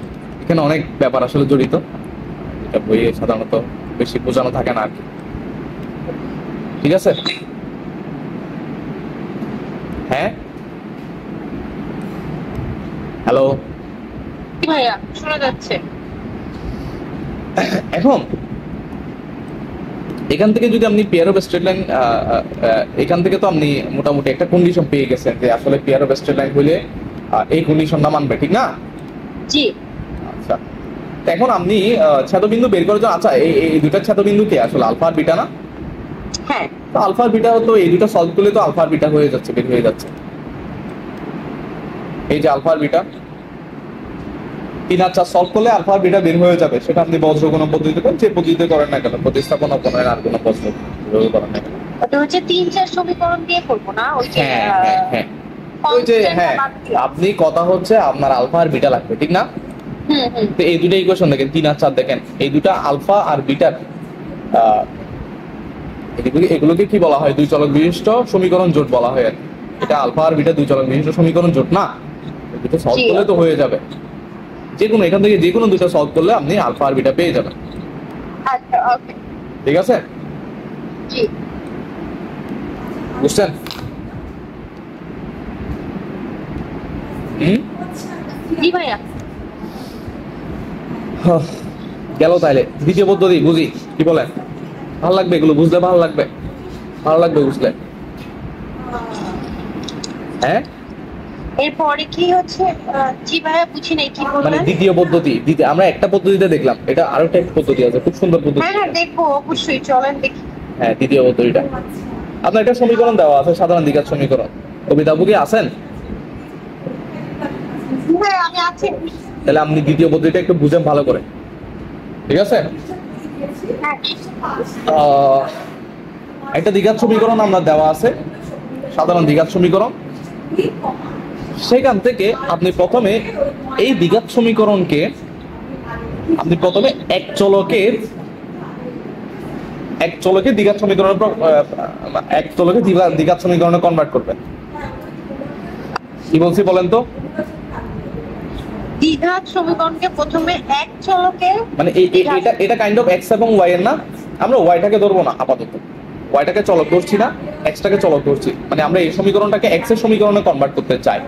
এখানে অনেক ব্যাপার আসলে জড়িত, এটা বইয়ে সাধারণত বেশি বোঝানো থাকে না আর কি, ঠিক আছে। হ্যাঁ হ্যালো, জি ভাইয়া শোনা যাচ্ছে। এখন এখান থেকে যদি আপনি পেয়ার অফ স্ট্রেট লাইন, এখান থেকে তো আপনি মোটামুটি একটা কন্ডিশন পেয়ে গেছেন যে আসলে পেয়ার অফ স্ট্রেট লাইন হইলে এই কন্ডিশনটা মানবে, ঠিক না? জি আচ্ছা, তো এখন আপনি ছেদবিন্দু বের করার জন্য, আচ্ছা এই দুইটা ছেদবিন্দু কে আসলে আলফা আর বিটা না? হ্যাঁ তো আলফা আর বিটা তো এই দুটো সলভ করলে তো আলফা আর বিটা হয়ে যাচ্ছে, বের হয়ে যাচ্ছে। এই যে আলফা আর বিটা 3 আর 4 সলভ করলে আলফা আর বিটা বের হয়ে যাবে। সেটা আপনি বজ্রগুণ পদ্ধতিতে করেন, যে পদ্ধতিতে করেন না কেন, প্রতিস্থাপনা করেন আর কোনো বজ্র করেন না কেন। ওটা হচ্ছে 3 4 সমীকরণ দিয়ে করব না, ওই যে হ্যাঁ হ্যাঁ হ্যাঁ, ওই যে হ্যাঁ, আপনি কথা হচ্ছে আপনার আলফা আর বিটা লাগবে, ঠিক না? হুম হুম তো এই দুটো ইকুয়েশন দেখেন 3 আর 4 দেখেন, এই দুটো আলফা আর বিটার এগুলোকে কি বলা হয়, দুই চলক বিশিষ্ট সমীকরণ জোট বলা হয় আর কি। এটা আলফা আর বিটা দুই চলক বিশিষ্ট সমীকরণ জোট না, দুটো সলভ করলে তো হয়ে যাবে। যে কোনো এখান থেকে যে কোনো দুটো সলভ করলে আপনি আলফা আর বিটা পেয়ে যাবেন, আচ্ছা ওকে ঠিক আছে? জি বুঝছেন? জি ভাইয়া গেল তাইলে দ্বিতীয় পদ্ধতি বুঝি, কি বলেন? ভালো লাগবে এগুলো বুঝলে, ভালো লাগবে, ভালো লাগবে বুঝলে। হ্যাঁ এরপরে কি হচ্ছে জি ভাইয়া বুঝি নাই কি মানে বললেন। দ্বিতীয় পদ্ধতি, আমরা একটা পদ্ধতিতে দেখলাম, এটা আরো একটা পদ্ধতি আছে, খুব সুন্দর পদ্ধতি। হ্যাঁ হ্যাঁ দেখবো অবশ্যই, চলেন দেখি। হ্যাঁ দ্বিতীয় পদ্ধতিটা, আপনার একটা সমীকরণ দেওয়া আছে, সাধারণ দ্বিঘাত সমীকরণ। কবিতা বুকে আছেন? হ্যাঁ আমি আছি। তাহলে আপনি দ্বিতীয় পদ্ধতিটা একটু বুঝেন ভালো করে, ঠিক আছে? হ্যাঁ। একটা দ্বিঘাত সমীকরণ আমরা দেওয়া আছে, সাধারণ দ্বিঘাত সমীকরণ। সেখান থেকে আপনি প্রথমে এই দ্বিঘাত সমীকরণকে আপনি প্রথমে এক চলকে দ্বিঘাত সমীকরণে দ্বিঘাত সমীকরণে কনভার্ট করবেন। কি বলছি বলেন তো? দ্বিঘাত সমীকরণকে প্রথমে এক চলকে, মানে এটা কাইন্ড অফ এক্স এবং ওয়াই এর না, আমরা ওয়াইটাকে ধরবো না আপাতত, ওয়াইটাকে চলক ধরছি না, এক্সটাকে চলক ধরছি। মানে আমরা এই সমীকরণটাকে এক্স এর সমীকরণে কনভার্ট করতে চাই।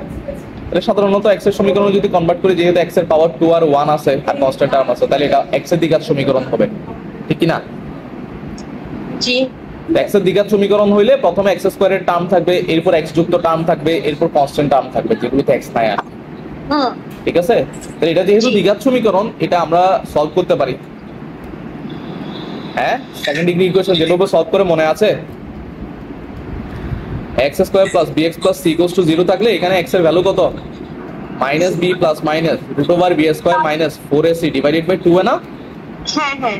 তাহলে সাধারণত এক্স এর সমীকরণ যদি কনভার্ট করি, যেহেতু এক্স এর পাওয়ার 2 আর 1 আছে আর কনস্ট্যান্ট টার্ম আছে, তাহলে এটা এক্স এর দ্বিঘাত সমীকরণ হবে, ঠিক কি না? জি। এক্স এর দ্বিঘাত সমীকরণ হইলে প্রথমে এক্স স্কয়ারের টার্ম থাকবে, এরপর এক্স যুক্ত টার্ম থাকবে, এরপর কনস্ট্যান্ট টার্ম থাকবে, যেগুলোতে এক্স নাই আর, ঠিক আছে? তাহলে এটা যেহেতু দ্বিঘাত সমীকরণ, এটা আমরা সলভ করতে পারি। হ্যাঁ, সেকেন্ড ডিগ্রি ইকুয়েশন যেভাবে সলভ করে মনে আছে, x square plus b x plus c equals to 0 থাকলে এখানে এক্স এর ভ্যালু কত? Minus b plus minus root over b square minus 4ac divided by 2 না? হ্যাঁ হ্যাঁ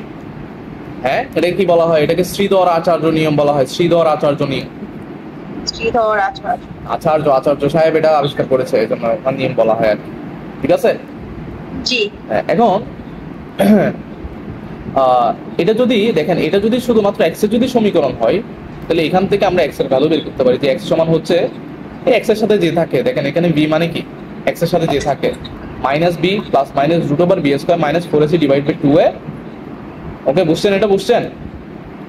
হ্যাঁ, এটা কি বলা হয়? এটাকে শ্রীধর আচার্য নিয়ম বলা হয়, শ্রীধর আচার্য নিয়ম। শ্রীধর আচার্য আচার্য সাহেব এটা আবিষ্কার করেছে, এই জন্য নিয়ম বলা হয় আর কি, ঠিক আছে? জি। এখন এটা যদি দেখেন, এটা যদি শুধুমাত্র এক্স এর যদি সমীকরণ হয়, তাহলে এখান থেকে আমরা এক্স এর ভ্যালু বের করতে পারি যে এক্স সমান হচ্ছে এই এক্স এর সাথে যে থাকে, দেখেন এখানে বি মানে কি, এক্স এর সাথে যে থাকে minus b plus minus root over b square minus 4ac divide by 2a। Okay, বুঝছেন? এটা বুঝছেন?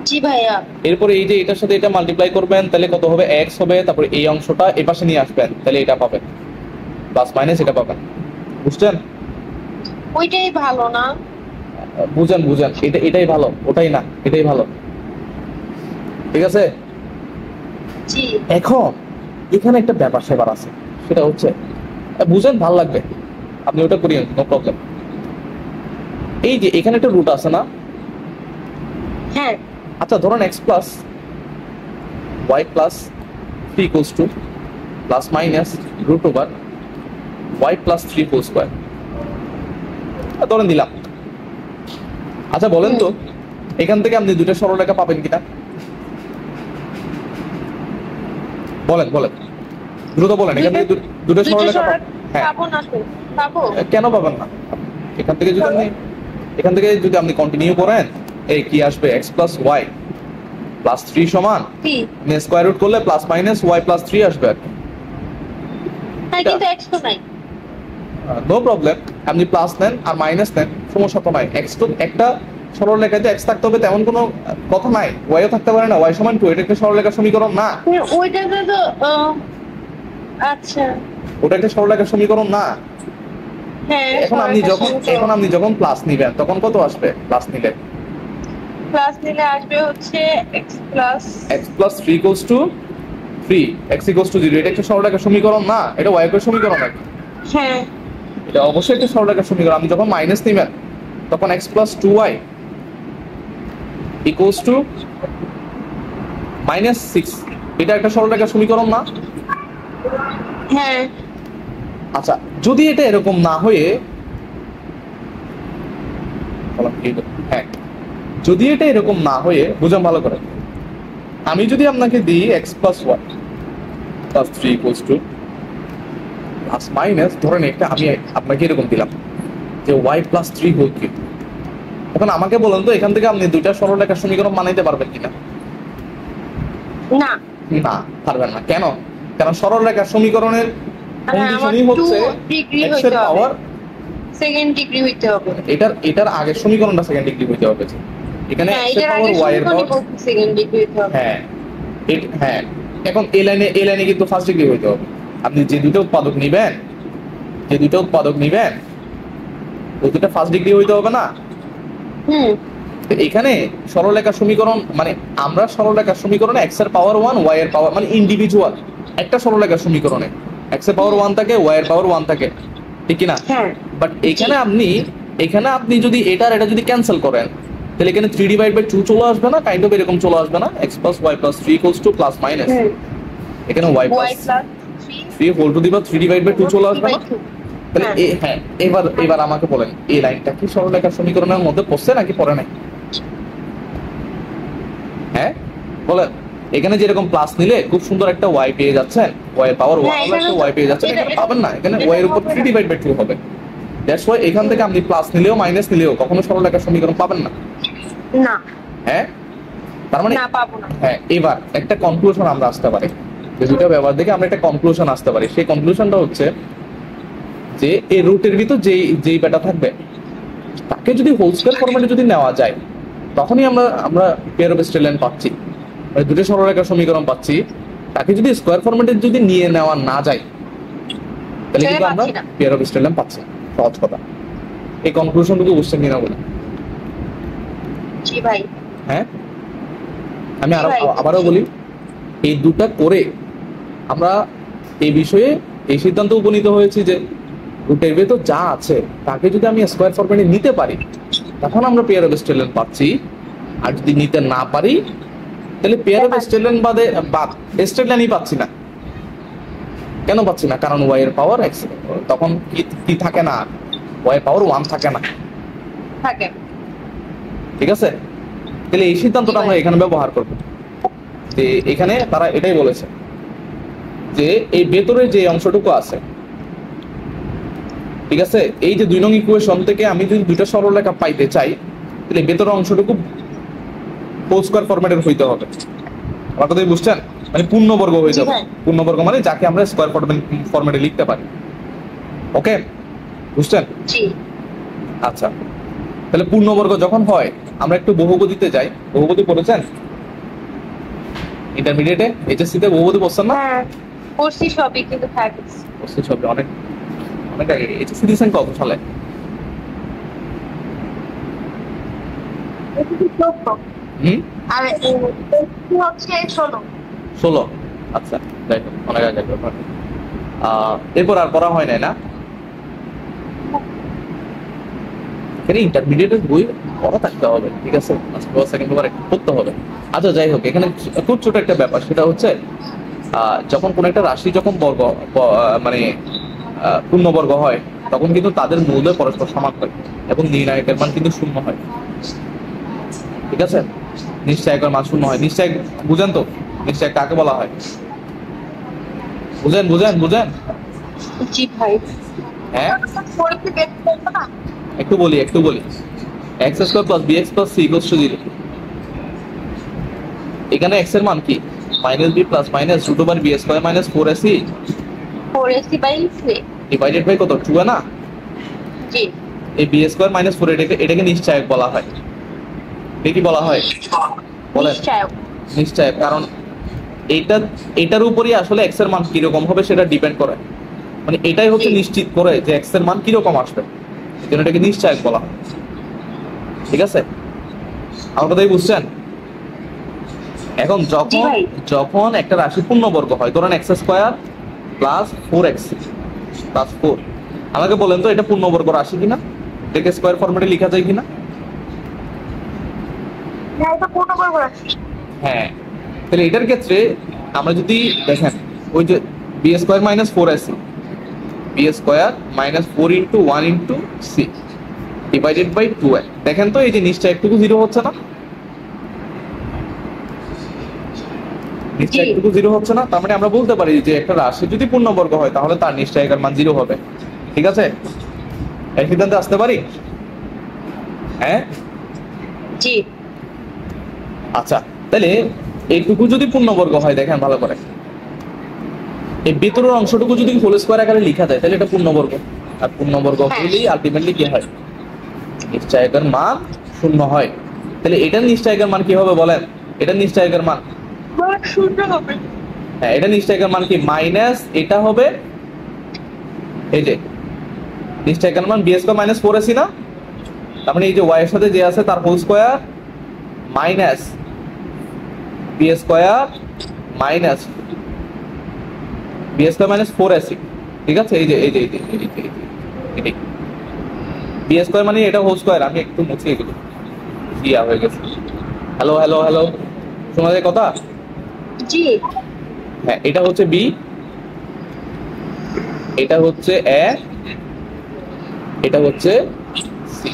জি ভাইয়া। এরপরে এই যে এটার সাথে এটা মাল্টিপ্লাই করবেন, তাহলে কত হবে? এক্স হবে, তারপরে এই অংশটা এই পাশে নিয়ে আসবেন, তাহলে এটা পাবেন প্লাস মাইনাস এটা পাবেন। বুঝছেন? ওইটাই ভালো না? বুঝেন, এটাই ভালো, ওটাই না, এটাই ভালো, ঠিক আছে? জি। এখন এখানে একটা ব্যাপার সেবার আছে, সেটা হচ্ছে বুঝেন, ভালো লাগবে, আপনি ওটা করিয়েন, নো প্রবলেম। এই যে এখানে একটা রুট আছে না? হ্যাঁ। আচ্ছা, ধরুন x plus y plus 3 equals to plus minus root over y plus 3 whole square ধরেন দিলাম। আচ্ছা বলেন তো, এখান থেকে আপনি দুটো সরলরেখা পাবেন কিনা? বলেন দ্রুত বলেন, এখান থেকে দুটো সরলরেখা পাবেন? হ্যাঁ, পাবো না তো? পাবো। কেন পাবেন না? এখান থেকে যদি আপনি কন্টিনিউ করেন, এই কি আসবে? এক্স প্লাস ওয়াই প্লাস 3 সমান স্কয়ার রুট করলে প্লাস মাইনাস ওয়াই প্লাস 3 আসবে আর কি। হ্যাঁ, কিন্তু এক্স তো নাই। নো প্রবলেম, আপনি প্লাস নেন আর মাইনাস নেন, সমস্যা তো নাই। এক্স তো একটা সরলরেখাতে এক্স থাকতে হবে তেমন কোনো কথা নাই, ওয়াইও থাকতে পারে না, ওয়াই সমান 2, এটা একটা সরলরেখার সমীকরণ না? ওইটাতে তো আচ্ছা, ওটা একটা সরলরেখার সমীকরণ না। হ্যাঁ। এখন আপনি যখন প্লাস নিবেন, তখন কত আসবে? প্লাস নিলে আসবে হচ্ছে x plus 3 equals two 3, x equals to 0। এটা একটা সরলরেখার সমীকরণ না, এটা ওয়াই এর সমীকরণ নাকি? হ্যাঁ, এটা অবশ্যই একটা সরলরেখার সমীকরণ। আপনি যখন মাইনাস নিবেন, তখন x plus 2y equals to minus 6, এটা একটা সরলরেখার সমীকরণ না? হ্যাঁ। আচ্ছা, যদি এটা এরকম না হয়ে, হ্যাঁ, যদি এটা এরকম না হয়ে, বুঝাম ভালো করে, আমি যদি আপনাকে দিই x plus y plus 3 equals to plus minus, ধরেন একটা আমি আপনাকে এরকম দিলাম যে y প্লাস 3 হোল কিউব, এখন আমাকে বলেন তো এখান থেকে আপনি দুইটা সরলরেখার সমীকরণ বানাইতে পারবেন কিনা? না, না, পারবেন না। কেন? কারণ সরলরেখার সমীকরণের কন্ডিশনই হচ্ছে x এর পাওয়ার সেকেন্ড ডিগ্রি হইতে হবে। এটার আগের সমীকরণটা সেকেন্ড ডিগ্রি হইতে হবে। এখানে x এর পাওয়ার y এর পাওয়ার সেকেন্ড ডিগ্রি হইতে হবে। হ্যাঁ, হ্যাঁ। এখন এই লাইনে কিন্তু ফার্স্ট ডিগ্রি হইতে হবে। আপনি যে দুটো উৎপাদক নিবেন, ওই দুটো ফার্স্ট ডিগ্রি হইতে হবে না? এখানে সরলরেখার সমীকরণ মানে আমরা সরলরেখার সমীকরণে x এর পাওয়ার 1 y এর পাওয়ার মানে ইন্ডিভিজুয়াল একটা সরলরেখার সমীকরণে x এর পাওয়ার 1 থাকে, y এর পাওয়ার 1 থাকে, ঠিক কি না? হ্যাঁ। বাট এখানে আপনি যদি এটা যদি ক্যান্সেল করেন, তাহলে এখানে 3 ডিভাইড বাই 2 চলে আসবে না? কাইন্ড অফ এরকম চলে আসবে না? x plus y plus 3 equals to plus minus, এখানে y plus 3 whole to the power 3 divide by 2 চলে আসবে না? তাহলে হ্যাঁ, এবার এবার আমাকে বলেন এই লাইনটা কি সরলরেখার সমীকরণের মধ্যে পড়ছে নাকি পড়ে নাই? হ্যাঁ বলেন, এখানে যেরকম প্লাস নিলে খুব সুন্দর একটা ওয়াই পেয়ে যাচ্ছেন, ওয়াই পাওয়ার 1 একটা ওয়াই পেয়ে যাচ্ছেন, এখানে পাবেন না, এখানে ওয়াই এর উপর 3/2 হবে। দ্যাটস ওয়াই এখান থেকে আপনি প্লাস নিলেও মাইনাস নিলেও কখনো সরলরেখার সমীকরণ পাবেন না। না হ্যাঁ, তার মানে না পাবো না। হ্যাঁ, এবার একটা কনক্লুশন আমরা আসতে পারি, যে দুটো ব্যবহার দেখে আমরা একটা কনক্লুশন আসতে পারি। সেই কনক্লুশনটা হচ্ছে যে এই রুটের ভিতর যেই বেটা থাকবে তাকে যদি হোল স্কয়ার ফরম্যাটে যদি নেওয়া যায়, তখনই আমরা আমরা পেয়ার অফ স্ট্রেট লাইন পাচ্ছি, মানে দুটো সরলরেখার সমীকরণ পাচ্ছি। তাকে যদি স্কয়ার ফরম্যাটে যদি নিয়ে নেওয়া না যায়, তাহলে কিন্তু আমরা পেয়ার অফ স্ট্রেট লাইন পাচ্ছি। সহজ কথা। এই কনক্লুশনটুকু বুঝছেন কিনা বলে? জি ভাই। হ্যাঁ, আমি আবারও বলি, এই দুটা করে আমরা এই বিষয়ে এই সিদ্ধান্ত উপনীত হয়েছি যে রুটের ভেতর যা আছে তাকে যদি আমি স্কয়ার ফরম্যাটে নিতে পারি, তখন আমরা পেয়ার অফ স্ট্রেট লাইন পাচ্ছি। আর যদি নিতে না পারি, তাহলে পেয়ার অফ স্ট্রেট লাইন বাদ স্ট্রেট লাইনই পাচ্ছি না। কেন পাচ্ছি না? কারণ ওয়াই এর পাওয়ার এক্স, তখন কি থাকে না, ওয়াই পাওয়ার 1 থাকে না। থাকে। ঠিক আছে, তাহলে এই সিদ্ধান্তটা আমরা এখানে ব্যবহার করব। যে এখানে তারা এটাই বলেছে যে এই ভেতরে যে অংশটুকু আছে, ঠিক আছে, এই যে 2 নং ইকুয়েশন থেকে আমি যদি দুটো সরলরেখা পাইতে চাই, তাহলে ভেতরের অংশটুকু হোল স্কয়ার ফরম্যাটের হইতে হবে। আমার কথাই বুঝছেন? মানে পূর্ণবর্গ হয়ে যাবে। পূর্ণবর্গ মানে যাকে আমরা স্কয়ার ফরম্যাটে লিখতে পারি। ওকে, বুঝছেন? জি। আচ্ছা, তাহলে পূর্ণবর্গ যখন হয় আমরা একটু বহুপদীতে যাই। বহুপদী পড়েছেন ইন্টারমিডিয়েটে, এইচএসসি তে বহুপদী পড়ছেন না? হ্যাঁ পড়ছি সবই, কিন্তু ফ্যাক্টস পড়ছি সবই, অনেক অনেক আগে। এইচএসসি দিয়েছেন কত সালে? আর হচ্ছে 16। আচ্ছা, যাই হোক, অনেক আগে। এরপর আর পড়া হয় নাই না? এখানে ইন্টারমিডিয়েটের বই পড়া থাকতে হবে, ঠিক আছে, সেকেন্ড পেপার একটু পড়তে হবে। আচ্ছা যাই হোক, এখানে খুব ছোট একটা ব্যাপার, সেটা হচ্ছে যখন কোন একটা রাশি যখন বর্গ মানে পূর্ণবর্গ হয়, তখন কিন্তু তাদের মূল্য পরস্পর সমান হয় এবং নির্ণায়কের মান কিন্তু 0 হয়। ঠিক আছে, নিশ্চয়কের মান 0 হয়। নিশ্চয় বুঝেন তো? নিশ্চয় কাকে বলা হয়? বুঝেন বুঝেন বুঝেন? জি ভাই। হ্যাঁ, একটু বলি x² + bx + c = 0। এখানে x এর মান কি? -b + -√b² - 4ac 4ac/3 divided by কত? 2 না? জি। এই b² - 4 এটাকে নিশ্চয়ক বলা হয়। কি বলা হয় বলেন? নিশ্চয়ক। কারণ এটার উপরই আসলে x এর মান কি রকম হবে সেটা ডিপেন্ড করে, মানে এটাই হচ্ছে নিশ্চিত করে যে x এর মান কি রকম আসবে, এজন্য এটাকে নিশ্চয়ক বলা হয়। ঠিক আছে, আমার কথাই বুঝছেন? এখন যখন একটা রাশি পূর্ণবর্গ হয়, ধরেন x² + 4x + 4, আমাকে বলেন তো এটা পূর্ণবর্গ রাশি কিনা? এটাকে স্কয়ার ফরম্যাটে লেখা যায় কিনা? না, এটা পূর্ণবর্গ রাশি। হ্যাঁ, তাহলে এটার ক্ষেত্রে আমরা যদি দেখেন ওই যে b² - 4ac, b² - 4 * 1 * c divided by 2a, দেখেন তো এই যে নিশ্চয় একটুকু 0 হচ্ছে না? নিশ্চয় একটুকু 0 হচ্ছে না? তার মানে আমরা বলতে পারি যে একটা রাশি যদি পূর্ণবর্গ হয় তাহলে তার নিশ্চয়কের মান 0 হবে। ঠিক আছে, এই সিদ্ধান্তে আসতে পারি? হ্যাঁ জি। আচ্ছা, তাহলে এইটুকু যদি পূর্ণবর্গ হয়, দেখেন ভালো করে, এই ভেতরের অংশটুকু যদি হোল স্কয়ার আকারে লেখা যায়, তাহলে এটা পূর্ণবর্গ। আর পূর্ণবর্গ হইলেই আলটিমেটলি কি হয়? নিশ্চয়কের মান 0 হয়। তাহলে এটার নিশ্চয়কের মান কি হবে বলেন? এটার নিশ্চয়কের মান 0 হবে। হ্যাঁ, এটা নিশ্চয়কের মান কি? মাইনাস এটা হবে, এই যে নিশ্চয়কের মান b² - 4ac না? তার মানে এই যে y এর সাথে যে আছে তার whole square minus b² - -4ac। ঠিক আছে, এই যে এটাই b² মানে এটা হোল স্কয়ার। আমি একটু মুছে এগুলো দিয়া হয়ে গেছে। হ্যালো হ্যালো হ্যালো, শোনা যায় কথা? জি। হ্যাঁ, এটা হচ্ছে b, এটা হচ্ছে a, এটা হচ্ছে সি।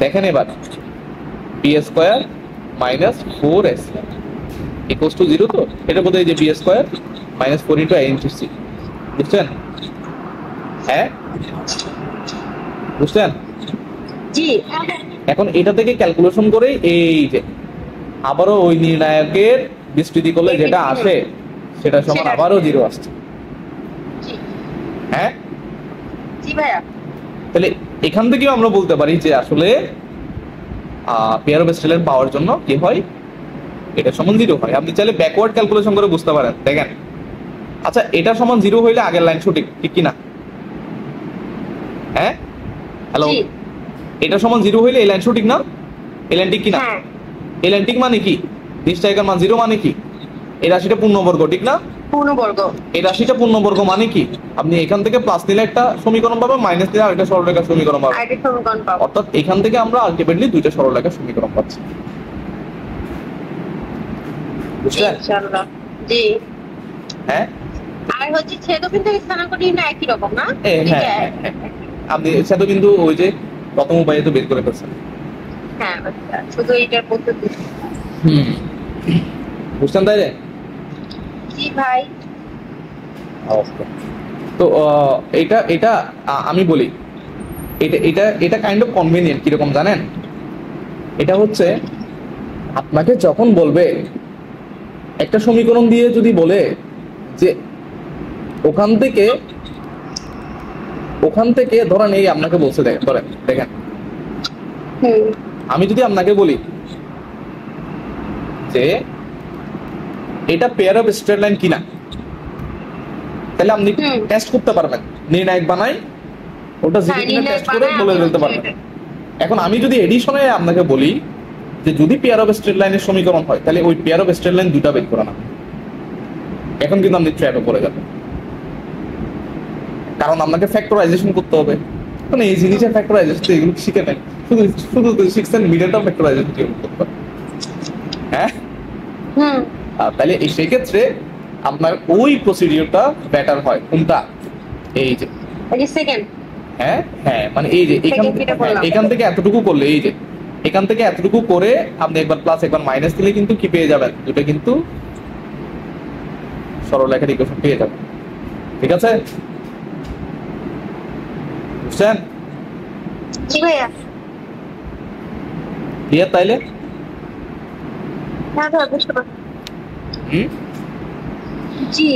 দেখেন এবার b square minus 4s equals to 0, তো এটা বলতে এই যে b square minus 4 into a into c. বুঝছেন? হ্যাঁ বুঝছেন? জি। এখন এটা থেকে ক্যালকুলেশন করে এই যে আবারও ওই নির্ণায়কের বিস্তৃতি করলে যেটা আসে সেটা সমান আবারও 0 আসছে। জি হ্যাঁ, জি ভাইয়া। তাহলে এখান থেকেও আমরা বলতে পারি যে আসলে পেয়ার অফ স্টেলেন পাওয়ার জন্য কি হয়, এটা সমান 0 হয়। আপনি চাইলে ব্যাকওয়ার্ড ক্যালকুলেশন করে বুঝতে পারেন। দেখেন, আচ্ছা এটা সমান 0 হইলে আগের লাইন সঠিক, ঠিক কি না? হ্যাঁ, হ্যালো, জি। এটা সমান 0 হইলে এই লাইন সঠিক না? এই লাইন ঠিক কি না? হ্যাঁ এই লাইন ঠিক মানে কি? নিশ্চয়কার মান 0 মানে কি? এই রাশিটা পূর্ণবর্গ, ঠিক না? পূর্ণবর্গ। এই রাশিটা পূর্ণবর্গ মানে কি? আপনি এখান থেকে প্লাস নিলে একটা সমীকরণ পাবেন, মাইনাস নিলে আরেকটা সরলরেখার সমীকরণ পাবেন। আরেকটা সমীকরণ পাবো। অর্থাৎ এখান থেকে আমরা আলটিমেটলি দুইটা সরলরেখার সমীকরণ পাচ্ছি। বুঝলেন? ইনশাআল্লাহ। জি। হ্যাঁ, আর হচ্ছে ছেদবিন্দু স্থানাঙ্ক নির্ণয় একই রকম না? হ্যাঁ, আপনি সেটা কিন্তু ওই যে প্রথম উপায়ে তো বের করে ফেলছেন। হ্যাঁ আচ্ছা, শুধু এইটার পদ্ধতি। বুঝছেন তাইলে? জি ভাই। তো এটা এটা আমি বলি, এটা এটা এটা কাইন্ড অফ কনভিনিয়েন্ট। কিরকম জানেন? এটা হচ্ছে আপনাকে যখন বলবে একটা সমীকরণ দিয়ে যদি বলে যে ওখান থেকে ধরেন এই আপনাকে বলছে, দেখেন আমি যদি আপনাকে বলি যে এটা পেয়ার অফ স্ট্রেট লাইন কিনা, তাহলে আপনি টেস্ট করতে পারবেন। নির্ণায়ক বানাই ওটা জিরো কিনা টেস্ট করে বলে দিতে পারবেন। এখন আমি যদি এডিশনে আপনাকে বলি যে যদি পেয়ার অফ স্ট্রেট লাইনের সমীকরণ হয়, তাহলে ওই পেয়ার অফ স্ট্রেট লাইন দুটো বের করে না। এখন কিন্তু আপনি ট্র্যাপে পড়ে যাবেন, কারণ আপনাকে ফ্যাক্টরাইজেশন করতে হবে। মানে এই জিনিসের ফ্যাক্টরাইজেশন তো এগুলো শিখে নেন, শুধু শুধু শিখছেন মিডলটা ফ্যাক্টরাইজেশন কিভাবে করতে হবে। হ্যাঁ, তাহলে এই সেক্ষেত্রে আপনার ওই প্রসিডিওরটা বেটার হয়। কোনটা? এই যে সেকেন্ড। হ্যাঁ হ্যাঁ, মানে এই যে এখান থেকে এতটুকু করলে, এই যে এখান থেকে এতটুকু করে আপনি একবার প্লাস একবার মাইনাস দিলে কিন্তু কি পেয়ে যাবেন? দুটো কিন্তু সরলরেখার ইকুয়েশন পেয়ে যাবেন। ঠিক আছে? বুঝছেন? জি ভাইয়া। ক্লিয়ার তাইলে? হ্যাঁ ভাইয়া, বুঝতে পারছি। জি।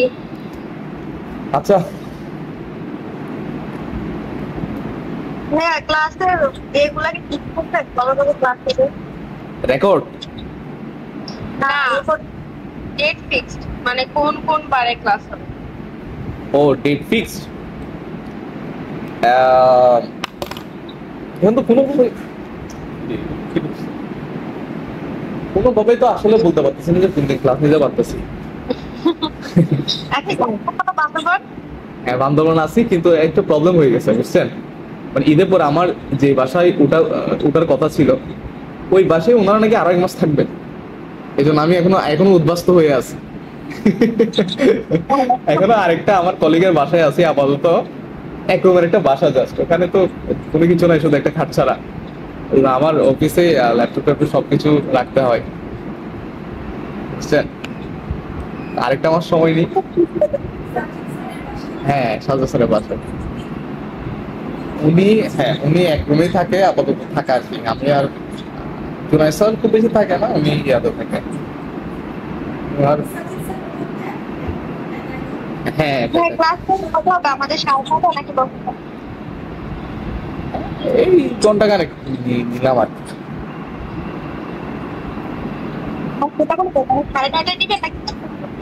আচ্ছা, হ্যাঁ ক্লাসের এগুলাকে ঠিক করতে কবে ক্লাস হবে? রেকর্ড না, ডেট ফিক্সড, মানে কোন কোন বারে ক্লাস হবে? ও ডেট ফিক্সড। এখন তো কোনোভাবে তো আসলে বলতে পারতেছি না যে কোন দিন ক্লাস নিতে পারতেছি। হ্যাঁ, বান্দরবান আছি, কিন্তু একটা প্রবলেম হয়ে গেছে, বুঝছেন? মানে ঈদের পর আমার যে বাসায় ওটার কথা ছিল, ওই বাসায় ওনারা নাকি আরো 1 মাস থাকবেন। এই জন্য আমি এখনো উদ্বাস্ত হয়ে আছি। এখনো আরেকটা আমার কলিগের বাসায় আছি আপাতত। এক রুমের একটা বাসা, জাস্ট ওখানে তো কোনো কিছু নাই, শুধু একটা খাট ছাড়া। আমার অফিসে ল্যাপটপ সবকিছু রাখতে হয়, বুঝছেন? আরেকটা আমার সময় নেই। হ্যাঁ, সাজা স্যারের বাসায় উনি এক রুমেই থাকে আপাতত, থাকা আর কি। আমি আর জুনাই স্যার খুব বেশি থাকে না, উনি ইয়াদও থাকে। আর হ্যাঁ, আমাদের সাথে নাকি এই ঘন্টা খানেক নিলাম আর কি।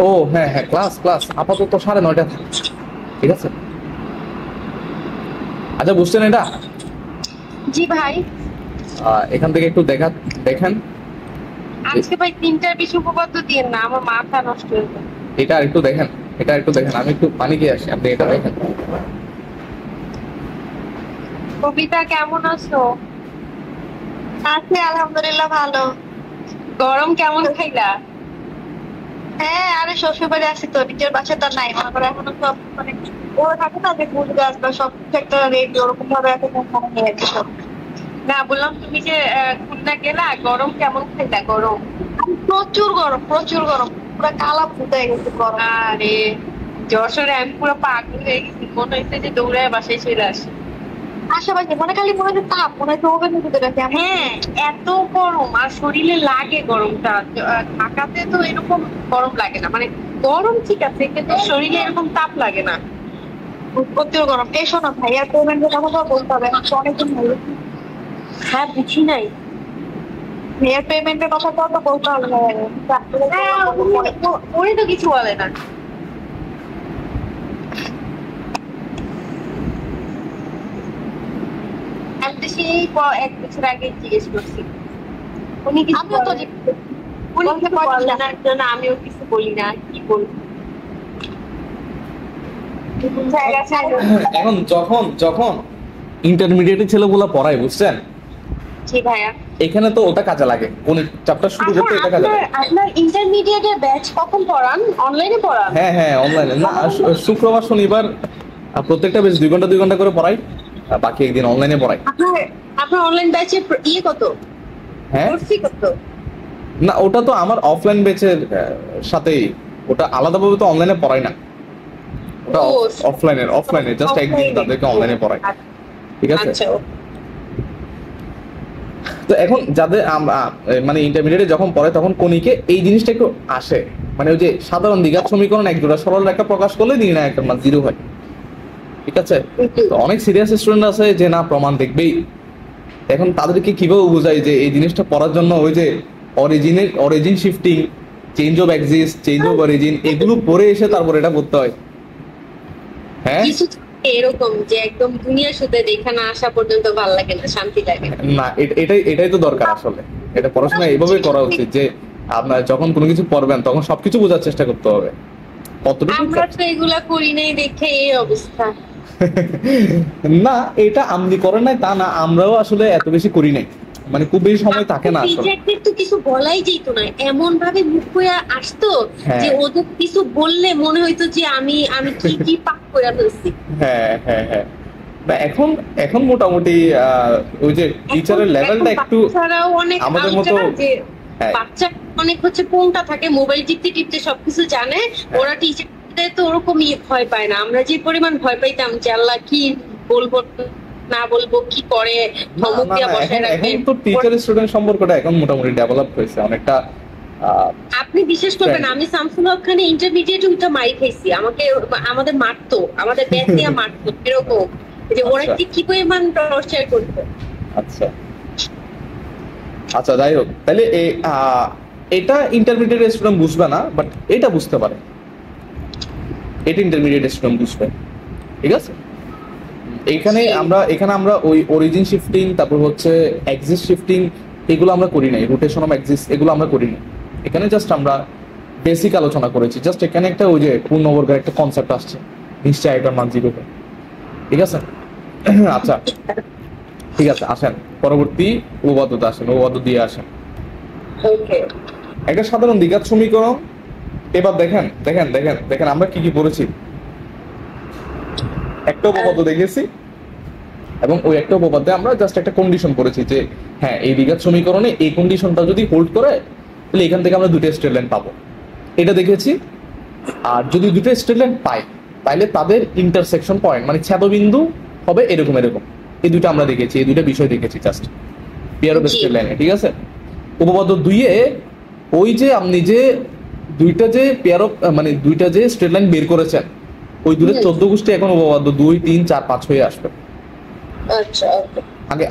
ও হ্যাঁ হ্যাঁ, ক্লাস আপাতত 9:30 থাকে। ঠিক আছে? আচ্ছা, বুঝছেন এটা? জি ভাই। এখান থেকে একটু দেখেন। আজকে ভাই 3টার বেশি উপপাদ্য দিয়ে না, আমার মাথা নষ্ট হয়ে যায়। এটা একটু দেখেন, আমি একটু পানি খেয়ে আসি, আপনি এটা দেখেন। কবিতা কেমন আছো? আছি আলহামদুলিল্লাহ ভালো। গরম কেমন খাইলা? হ্যাঁ, আরে শ্বশুর বাড়ি আছি তো, নিজের বাসা তো নাই, মনে করো এখনো সব মানে ওরা থাকে না যে ফুল গাছ বা সব একটা রেট ওরকম ভাবে এখন মনে নেই আর কি সব। না বললাম তুমি যে খুলনা গেলা, গরম কেমন খাইলা? গরম প্রচুর গরম, প্রচুর গরম, পুরো কালা ফুটে গেছে গরম। আরে যশোরে আমি পুরো পাগল হয়ে গেছি, মনে হচ্ছে যে দৌড়ায় বাসায় চলে আসি। আশেপাশে মানে খালি মনে হচ্ছে তাপ, মনে হচ্ছে ওভেনের ভিতরে আছে এমন। হ্যাঁ, এত গরম আর শরীরে লাগে গরমটা। ঢাকাতে তো এরকম গরম লাগে না, মানে গরম ঠিক আছে কিন্তু শরীরে এরকম তাপ লাগে না। প্রচুর গরম। এই শোনো ভাইয়ার পেমেন্টের কথা তো বলতে হবে, আমার তো অনেকদিন হয়ে গেছে। হ্যাঁ বুঝি নাই। ভাইয়ার পেমেন্টের কথা তো বলতে হবে। হ্যাঁ উনি তো কিছু বলে না। আমি তো সেই 1 বছর আগে জিজ্ঞেস করছি, উনি কিছু আমিও তো বলে না। উনি কিছু বলে না, এর জন্য আমিও কিছু বলি না, কি বলবো। এখন যখন যখন ইন্টারমিডিয়েটে ছেলেগুলো পড়ায়, বুঝছেন, জি ভাইয়া। এখানে তো ওটা কাজে লাগে, কোন চ্যাপ্টার শুরু করতে এটা কাজে লাগে। আপনার ইন্টারমিডিয়েটের ব্যাচ কখন পড়ান? অনলাইনে পড়ান? হ্যাঁ হ্যাঁ, অনলাইনে না, শুক্রবার শনিবার প্রত্যেকটা বেশ 2 ঘন্টা করে পড়াই, আর বাকি একদিন অনলাইনে পড়াই। আপনার অনলাইন ব্যাচে ইয়ে কত? হ্যাঁ কোর্স ফি কত? না, ওটা তো আমার অফলাইন ব্যাচের সাথেই, ওটা আলাদাভাবে তো অনলাইনে পড়াই না, ওটা ও, অফলাইনে জাস্ট একদিন তাদেরকে অনলাইনে পড়াই, ঠিক আছে। আচ্ছা তো এখন যাদের মানে ইন্টারমিডিয়েটে যখন পড়ে তখন কোনিকে এই জিনিসটা একটু আসে, মানে ওই যে সাধারণ দ্বিঘাত সমীকরণ এক জোড়া সরল রেখা প্রকাশ করলে নির্ণায়কের মান 0 হয়, ঠিক আছে। তো অনেক সিরিয়াস স্টুডেন্ট আছে যে না প্রমাণ দেখবেই, এখন তাদেরকে কিভাবে বোঝাই যে এই জিনিসটা পড়ার জন্য ওই যে origin shifting, change of axis, change of origin, এগুলো পড়ে এসে তারপর এটা পড়তে হয়। হ্যাঁ কিছু এরকম যে একদম দুনিয়ার সাথে দেখা না আসা পর্যন্ত ভালো লাগে না, শান্তি লাগে না, এটাই তো দরকার আসলে, এটা পড়াশোনা এইভাবেই করা উচিত যে আপনার যখন কোনো কিছু পড়বেন তখন সবকিছু বোঝার চেষ্টা করতে হবে কতটুকু। আমরা তো এগুলা করি নাই দেখে এই অবস্থা। না, এটা আপনি করেন নাই তা না, আমরাও আসলে এত বেশি করি নাই, মানে খুব বেশি সময় থাকে না আসলে। রিজেক্টেড তো কিছু বলাই যেত না, এমন ভাবে মুখ হয়ে আসতো যে ওদের কিছু বললে মনে হইতো যে আমি কি কি পাপ করে ফেলছি। হ্যাঁ হ্যাঁ হ্যাঁ, না এখন এখন মোটামুটি ওই যে টিচারের লেভেলটা একটু বাচ্চারাও অনেক আমাদের মতো, যে হ্যাঁ। বাচ্চা অনেক হচ্ছে কোনটা থাকে মোবাইল টিপতে টিপতে সবকিছু জানে, ওরা টিচারদের তো ওরকম ভয় পায় না। আমরা যে পরিমাণ ভয় পাইতাম যে আল্লাহ কি বলবো না বলবো, কি করে ধমক দিয়া বসায় রাখবে। এখন তো টিচার স্টুডেন্ট সম্পর্কটা এখন মোটামুটি ডেভেলপ হয়েছে অনেকটা। আপনি বিশ্বাস করবেন আমি শামসুল হক খানে ইন্টারমিডিয়েট উঠে মারি খাইছি, আমাদের মারতো, আমাদের ব্যাচ দিয়ে মারতো এরকম, যে ওরা কি পরিমাণ টর্চার করতো। আচ্ছা আচ্ছা, যাই হোক, তাহলে এটা ইন্টারমিডিয়েট স্টুডেন্ট বুঝবে না, বাট এটা বুঝতে পারে, এটা ইন্টারমিডিয়েট স্টুডেন্ট বুঝবে, ঠিক আছে। এখানে আমরা ওই অরিজিন শিফটিং, তারপর হচ্ছে এক্সিস শিফটিং, এগুলো আমরা করি নাই, রোটেশন অফ এক্সিস এগুলো আমরা করি নাই। এখানে জাস্ট আমরা বেসিক আলোচনা করেছি, জাস্ট এখানে একটা ওই যে পূর্ণবর্গের একটা কনসেপ্ট আসছে, নিশ্চয় এটার মান 0 হয়, ঠিক আছে। আচ্ছা ঠিক আছে, আসেন পরবর্তী উপপাদ্যতে আসেন, উপপাদ্য দিয়ে আসেন। একটা সাধারণ দ্বিঘাত সমীকরণ, এবার দেখেন দেখেন দেখেন দেখেন আমরা কি কি পড়েছি। একটা উপপাদ্য দেখেছি এবং ওই একটা উপপাদ্যে আমরা জাস্ট একটা কন্ডিশন করেছি যে হ্যাঁ এই দ্বিঘাত সমীকরণে এই কন্ডিশনটা যদি হোল্ড করে তাহলে এখান থেকে আমরা দুটো স্ট্রেট লাইন পাবো, এটা দেখেছি। আর যদি দুটো স্ট্রেট লাইন পাই তাহলে তাদের ইন্টারসেকশন পয়েন্ট মানে ছেদবিন্দু হবে এরকম এরকম, এই দুটো আমরা দেখেছি, এই দুটো বিষয় দেখেছি জাস্ট পেয়ার অফ স্ট্রেট লাইনে, ঠিক আছে। উপপাদ্য 2-এ ওই যে আপনি যে দুইটা যে পেয়ার অফ মানে দুইটা যে স্ট্রেট লাইন বের করেছেন ওই দুটো 14 গোষ্ঠী এখন উপপাদ্য 2, 3, 4, 5 হয়ে আসবে। আচ্ছা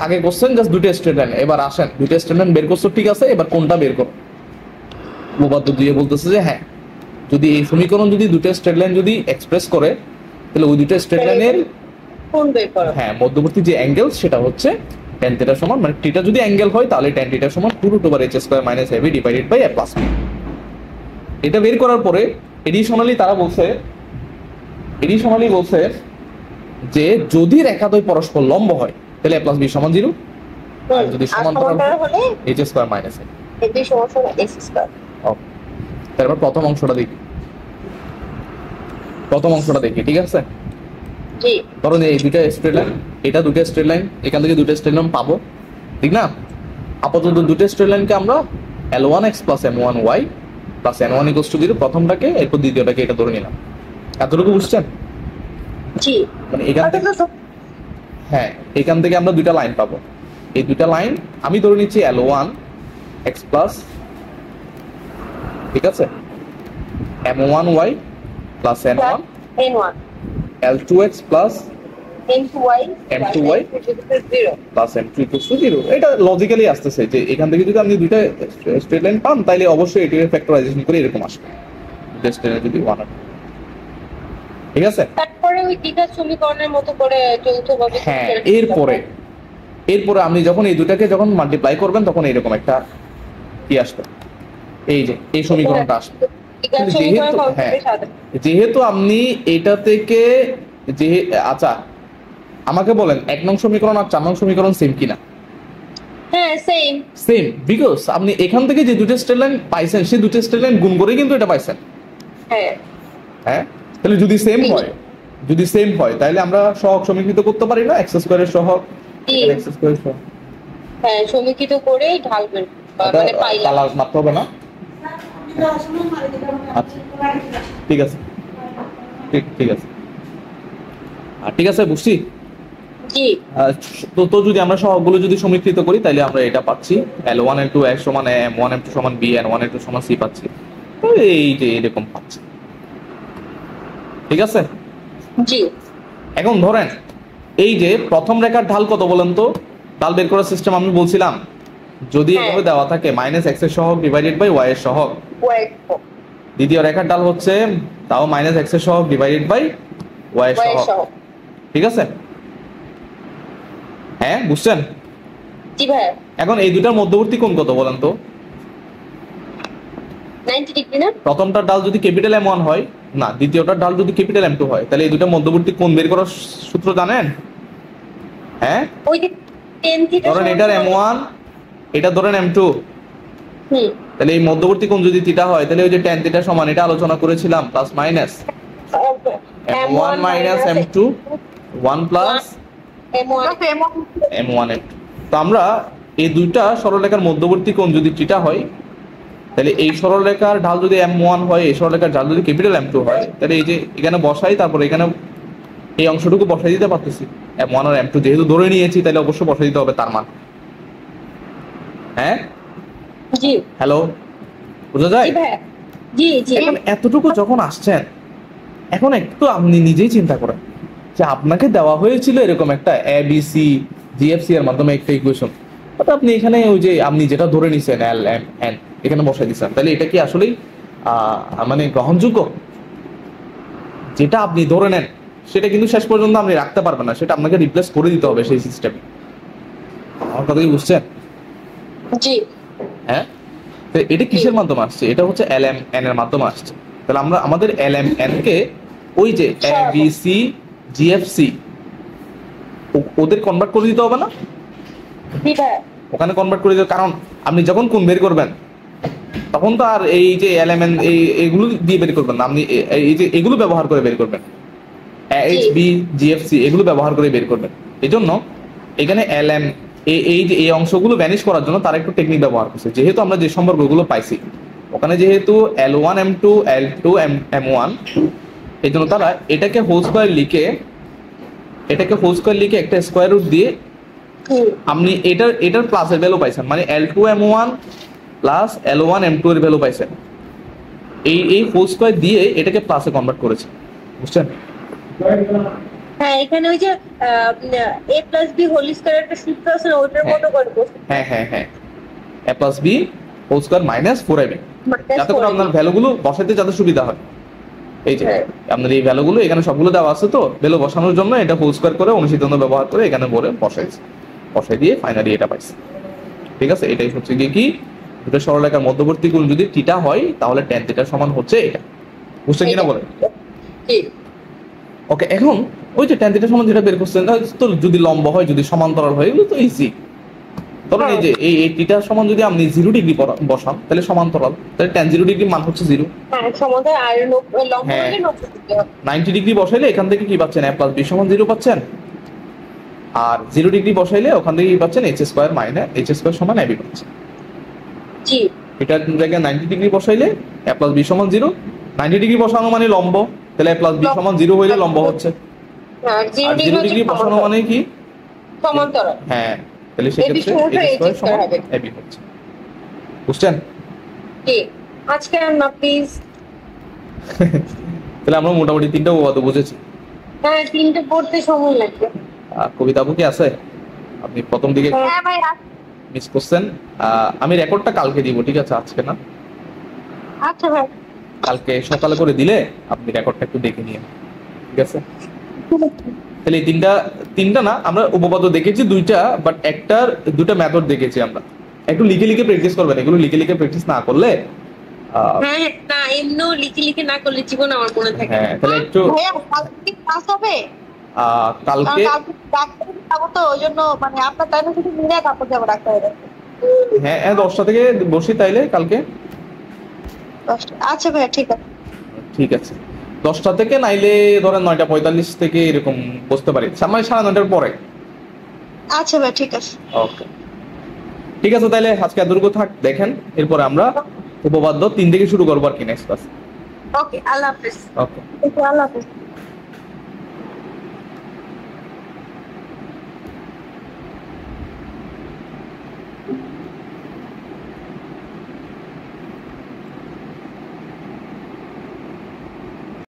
আগে কোশ্চেন জাস্ট দুটো স্ট্রেট লাইন, এবার আসেন দুটো স্ট্রেট লাইন বের করছো, ঠিক আছে, এবার কোনটা বের করো। উপপাদ্য 2-এ বলতেছে যে হ্যাঁ যদি এই সমীকরণ যদি দুটো স্ট্রেট লাইন যদি এক্সপ্রেস করে তাহলে ওই দুটো স্ট্রেট লাইনের কোন বের করো, হ্যাঁ মধ্যবর্তী যে অ্যাঙ্গেল সেটা হচ্ছে tan θ সমান, মানে θ যদি অ্যাঙ্গেল হয় তাহলে tan θ সমান √h² - ab divided by a + b। এটা বের করার পরে এডিশনালি বলছে যে যদি রেখাদ্বয় পরস্পর লম্ব হয় তাহলে a + b = 0, আর যদি সমান্তরাল হলে h² - a। এই দুই সমস্যা x²। ওকে, তারপর প্রথম অংশটা দেখি, ঠিক আছে। জি ধরুন এই দুইটা স্ট্রেট লাইন, এটা দুটো স্ট্রেট লাইন, এখান থেকে দুটো স্ট্রেট লাইন পাবো, ঠিক না? আপাতত দুটো স্ট্রেট লাইনকে আমরা L1x plus M1y plus N1 equals to 0 প্রথমটাকে, এরপর দ্বিতীয়টাকে এটা ধরে নিলাম। এতটুকু বুঝছেন? জি মানে এখান থেকে, হ্যাঁ, এখান থেকে আমরা দুইটা লাইন পাবো। এই দুইটা লাইন আমি ধরে নিচ্ছি L1x প্লাস, ঠিক আছে, M1y plus N1, N1 L2x plus M2y M2y 0 plus M2 equals to 0। এটা লজিক্যালি আসতেছে যে এখান থেকে যদি আপনি দুইটা স্ট্রেট লাইন পান তাহলে অবশ্যই এটিকে ফ্যাক্টরাইজেশন করে এরকম আসবে, দুইটা স্ট্রেট লাইন যদি 1 হয়, ঠিক আছে? তারপরে ওই দ্বিঘাত সমীকরণের মতো করে যৌথভাবে হ্যাঁ, এরপরে আপনি যখন এই দুটাকে যখন মাল্টিপ্লাই করবেন তখন এরকম একটা কি আসবে, এই যে এই সমীকরণটা আসবে। দ্বিঘাত সমীকরণ যেহেতু, হবে হ্যাঁ, সাধারণ। যেহেতু আপনি এটা থেকে যে, আচ্ছা আমাকে বলেন 1 নং সমীকরণ আর 4 নং সমীকরণ সেম কিনা? হ্যাঁ সেম। সেম, বিকজ আপনি এখান থেকে যে দুটো স্ট্রেট লাইন পাইছেন সেই দুটো স্ট্রেট লাইন গুণ করে কিন্তু এটা পাইছেন। হ্যাঁ হ্যাঁ, তাহলে যদি সেম হয় তাহলে আমরা সহগ সমীকৃত করতে পারি না, এক্স স্কয়ারের সহগ, জি। এক্স স্কয়ারের সহগ, হ্যাঁ সমীকৃত করে ঢালবেন মানে পাইলাম। কালার মারতে হবে না? আচ্ছা ঠিক আছে, ঠিক আছে, ঠিক আছে, বুঝছি। জি তো যদি আমরা সহগগুলো যদি সমীকৃত করি তাহলে আমরা এটা পাচ্ছি L1 L2 x সমান M1 M2 সমান B, N1 N2 সমান C পাচ্ছি। তো এই যে এরকম পাচ্ছি, ঠিক আছে? জি এখন ধরেন এই যে প্রথম রেখার ঢাল কত বলেন তো? ঢাল বের করার সিস্টেম আমি বলছিলাম যদি হ্যাঁ। এভাবে দেওয়া থাকে -x এর সহগ ডিভাইডেড বাই y এর সহগ, ওয়েট দ্বিতীয় রেখার ঢাল হচ্ছে তাও -x এর সহগ ডিভাইডেড বাই y এর ওয়েট সহগ, সহ। ঠিক আছে? হ্যাঁ, বুঝছেন? জি ভাই এখন এই দুটার মধ্যবর্তী কোণ কত বলেন তো? 90 ডিগ্রি না? প্রথমটার ঢাল যদি ক্যাপিটাল M1 হয়, না দ্বিতীয়টার ঢাল যদি ক্যাপিটাল M2 হয়, তাহলে এই দুটার মধ্যবর্তী কোণ বের করার সূত্র জানেন? হ্যাঁ, ওই যে 10 থিটা ধরেন এটার M1, এটা ধরেন M2, হুম তাহলে এই মধ্যবর্তী কোণ যদি থিটা হয় তাহলে ওই যে tan থিটা সমান, এটা আলোচনা করেছিলাম, plus minus M1 minus M2 1 plus M1 M1 M2। তো আমরা এই দুইটা সরলরেখার মধ্যবর্তী কোণ যদি থিটা হয় তাহলে এই সরলরেখার ঢাল যদি M1 হয়, এই সরলরেখার ঢাল যদি ক্যাপিটাল M2 হয়, তাহলে এই যে এখানে বসাই, তারপর এখানে এই অংশটুকু বসাই দিতে পারতেছি। M1 আর M2 যেহেতু ধরে নিয়েছি তাহলে অবশ্যই বসাই দিতে হবে তার মান। হ্যাঁ, জি হ্যালো, বুঝা যায়? জি ভাই জি জি এখন এতটুকু যখন আসছেন, এখন একটু আপনি নিজেই চিন্তা করেন যে আপনাকে দেওয়া হয়েছিল এরকম একটা ABC GFC এর মাধ্যমে একটা ইকুয়েশন, অর্থাৎ আপনি এখানে ওই যে আপনি যেটা ধরে নিছেন L M N এখানে বসাই দিচ্ছেন, তাহলে এটা কি আসলেই মানে গ্রহণযোগ্য? যেটা আপনি ধরে নেন সেটা কিন্তু শেষ পর্যন্ত আপনি রাখতে পারবেন না, সেটা আপনাকে রিপ্লেস করে দিতে হবে সেই সিস্টেমে। আমার কথা কি বুঝছেন? জি হ্যাঁ, তো এটা কিসের মাধ্যমে আসছে? এটা হচ্ছে LMN এর মাধ্যমে আসছে। তাহলে আমরা আমাদের LMN কে ওই যে ABC GFC ওদের কনভার্ট করে দিতে হবে না? জি ভাই ওখানে কনভার্ট করে দিতে, কারণ আপনি যখন কোণ বের করবেন তখন তো আর এই যে LMN এইগুলো দিয়ে বের করবেন না, আপনি এই যে এগুলো ব্যবহার করে বের করবেন, HB GFC এগুলো ব্যবহার করে বের করবেন। এই জন্য এখানে LM এই যে এই অংশগুলো ভ্যানিশ করার জন্য তারা একটু টেকনিক ব্যবহার করছে। যেহেতু আমরা যে সম্পর্কগুলো পাইছি ওখানে যেহেতু L1 M2 L2 M1, এই জন্য তারা এটাকে হোল স্কয়ার লিখে একটা স্কয়ার রুট দিয়ে আপনি এটার প্লাসের ভ্যালু পাইছেন, মানে L2 M1 plus L1 M2 এর ভ্যালু পাইছেন। এই হোল স্কয়ার দিয়ে এটাকে প্লাসে কনভার্ট করেছে, বুঝছেন? হ্যাঁ এখানে ওই যে a plus b whole square একটা সূত্র আছে না, ওটার মতো করে বসে হ্যাঁ a plus b whole square minus 4ab, যাতে করে আপনার ভ্যালুগুলো বসাতে যাতে সুবিধা হয়। এই যে আপনার এই ভ্যালুগুলো এখানে সবগুলো দেওয়া আছে, তো ভ্যালু বসানোর জন্য এটা হোল স্কয়ার করে অনুসিদ্ধান্ত ব্যবহার করে এখানে ভরে বসাই দিয়ে ফাইনালি এটা পাইছি। ঠিক আছে, এটাই হচ্ছে কি দুটো সরলরেখার মধ্যবর্তী কোণ যদি থিটা হয় তাহলে tan থিটা সমান হচ্ছে এটা। বুঝছেন কিনা বলেন? জি ওকে, এখন ওই যে tan থিটা সমান যেটা বের করছেন, তো যদি লম্ব হয়, যদি সমান্তরাল হয়, এগুলো তো ইজি। ধরুন এই যে এই টিটা সমান যদি আপনি 0 ডিগ্রি বসান তাহলে সমান্তরাল, তাহলে tan 0 ডিগ্রি মান হচ্ছে 0। হ্যাঁ সমান্তরাল আর লম্ব হ্যাঁ। হলে 90 ডিগ্রি হবে। 90 ডিগ্রি বসাইলে এখান থেকে কি পাচ্ছেন a প্লাস b সমান 0 পাচ্ছেন, আর 0 ডিগ্রি বসাইলে ওখান থেকে কি পাচ্ছেন h square minus h square সমান ab পাচ্ছেন। জি এটার জায়গায় 90 ডিগ্রি বসাইলে a প্লাস b সমান 0, 90 ডিগ্রি বসানো মানে লম্ব, তাহলে a প্লাস b সমান 0 হইলে লম্ব হচ্ছে, আর আর 0 0 ডিগ্রি বসানো মানে কি সমান্তরাল। হ্যাঁ, তাহলে AB সেক্ষেত্রে সমান h স্কয়ার h সমান হবে। ab হচ্ছে। বুঝছেন? জি আজকে আর না প্লিজ। তাহলে আমরা মোটামুটি তিনটা উপপাদ্য বুঝেছি। হ্যাঁ তিনটে পড়তে সময় লাগবে। কবিতা আপু কি আছে? আপনি প্রথম দিকে হ্যাঁ ভাই মিস করছেন। আমি রেকর্ডটা কালকে দিব, ঠিক আছে, আজকে না। আচ্ছা ভাই কালকে সকালে করে দিলে আপনি রেকর্ডটা একটু দেখে নিয়ে, ঠিক আছে? তাহলে এই তিনটা না, আমরা উপপাদ্য দেখেছি দুইটা, বাট একটার দুটা মেথড দেখেছি আমরা। একটু লিখে লিখে প্র্যাকটিস করবেন, এগুলো লিখে লিখে প্র্যাকটিস না করলে হ্যাঁ না এমনিও লিখে লিখে না করলে জীবন আমার মনে থাকে। হ্যাঁ, তাহলে একটু ভাইয়া কালকে ক্লাস হবে? কালকে কালকে ডাক্তার যাবো তো ওই জন্য মানে আপনার টাইমে শুধু মিলে কাপড় যাবো ডাক্তারের। হ্যাঁ 10টা থেকে বসি তাইলে কালকে। আচ্ছা ভাইয়া ঠিক আছে। ঠিক আছে, 10টা থেকে নাইলে ধরেন 9:45 থেকে এরকম বসতে পারি, মানে 9:30 পরে। আচ্ছা ভাই ঠিক আছে। ওকে ঠিক আছে, তাহলে আজকে এতটুকু থাক, দেখেন এরপরে আমরা উপপাদ্য 3 থেকে শুরু করবো আর কি নেক্সট ক্লাস। ওকে আল্লাহ হাফেজ। ওকে। আল্লাহ হাফেজ।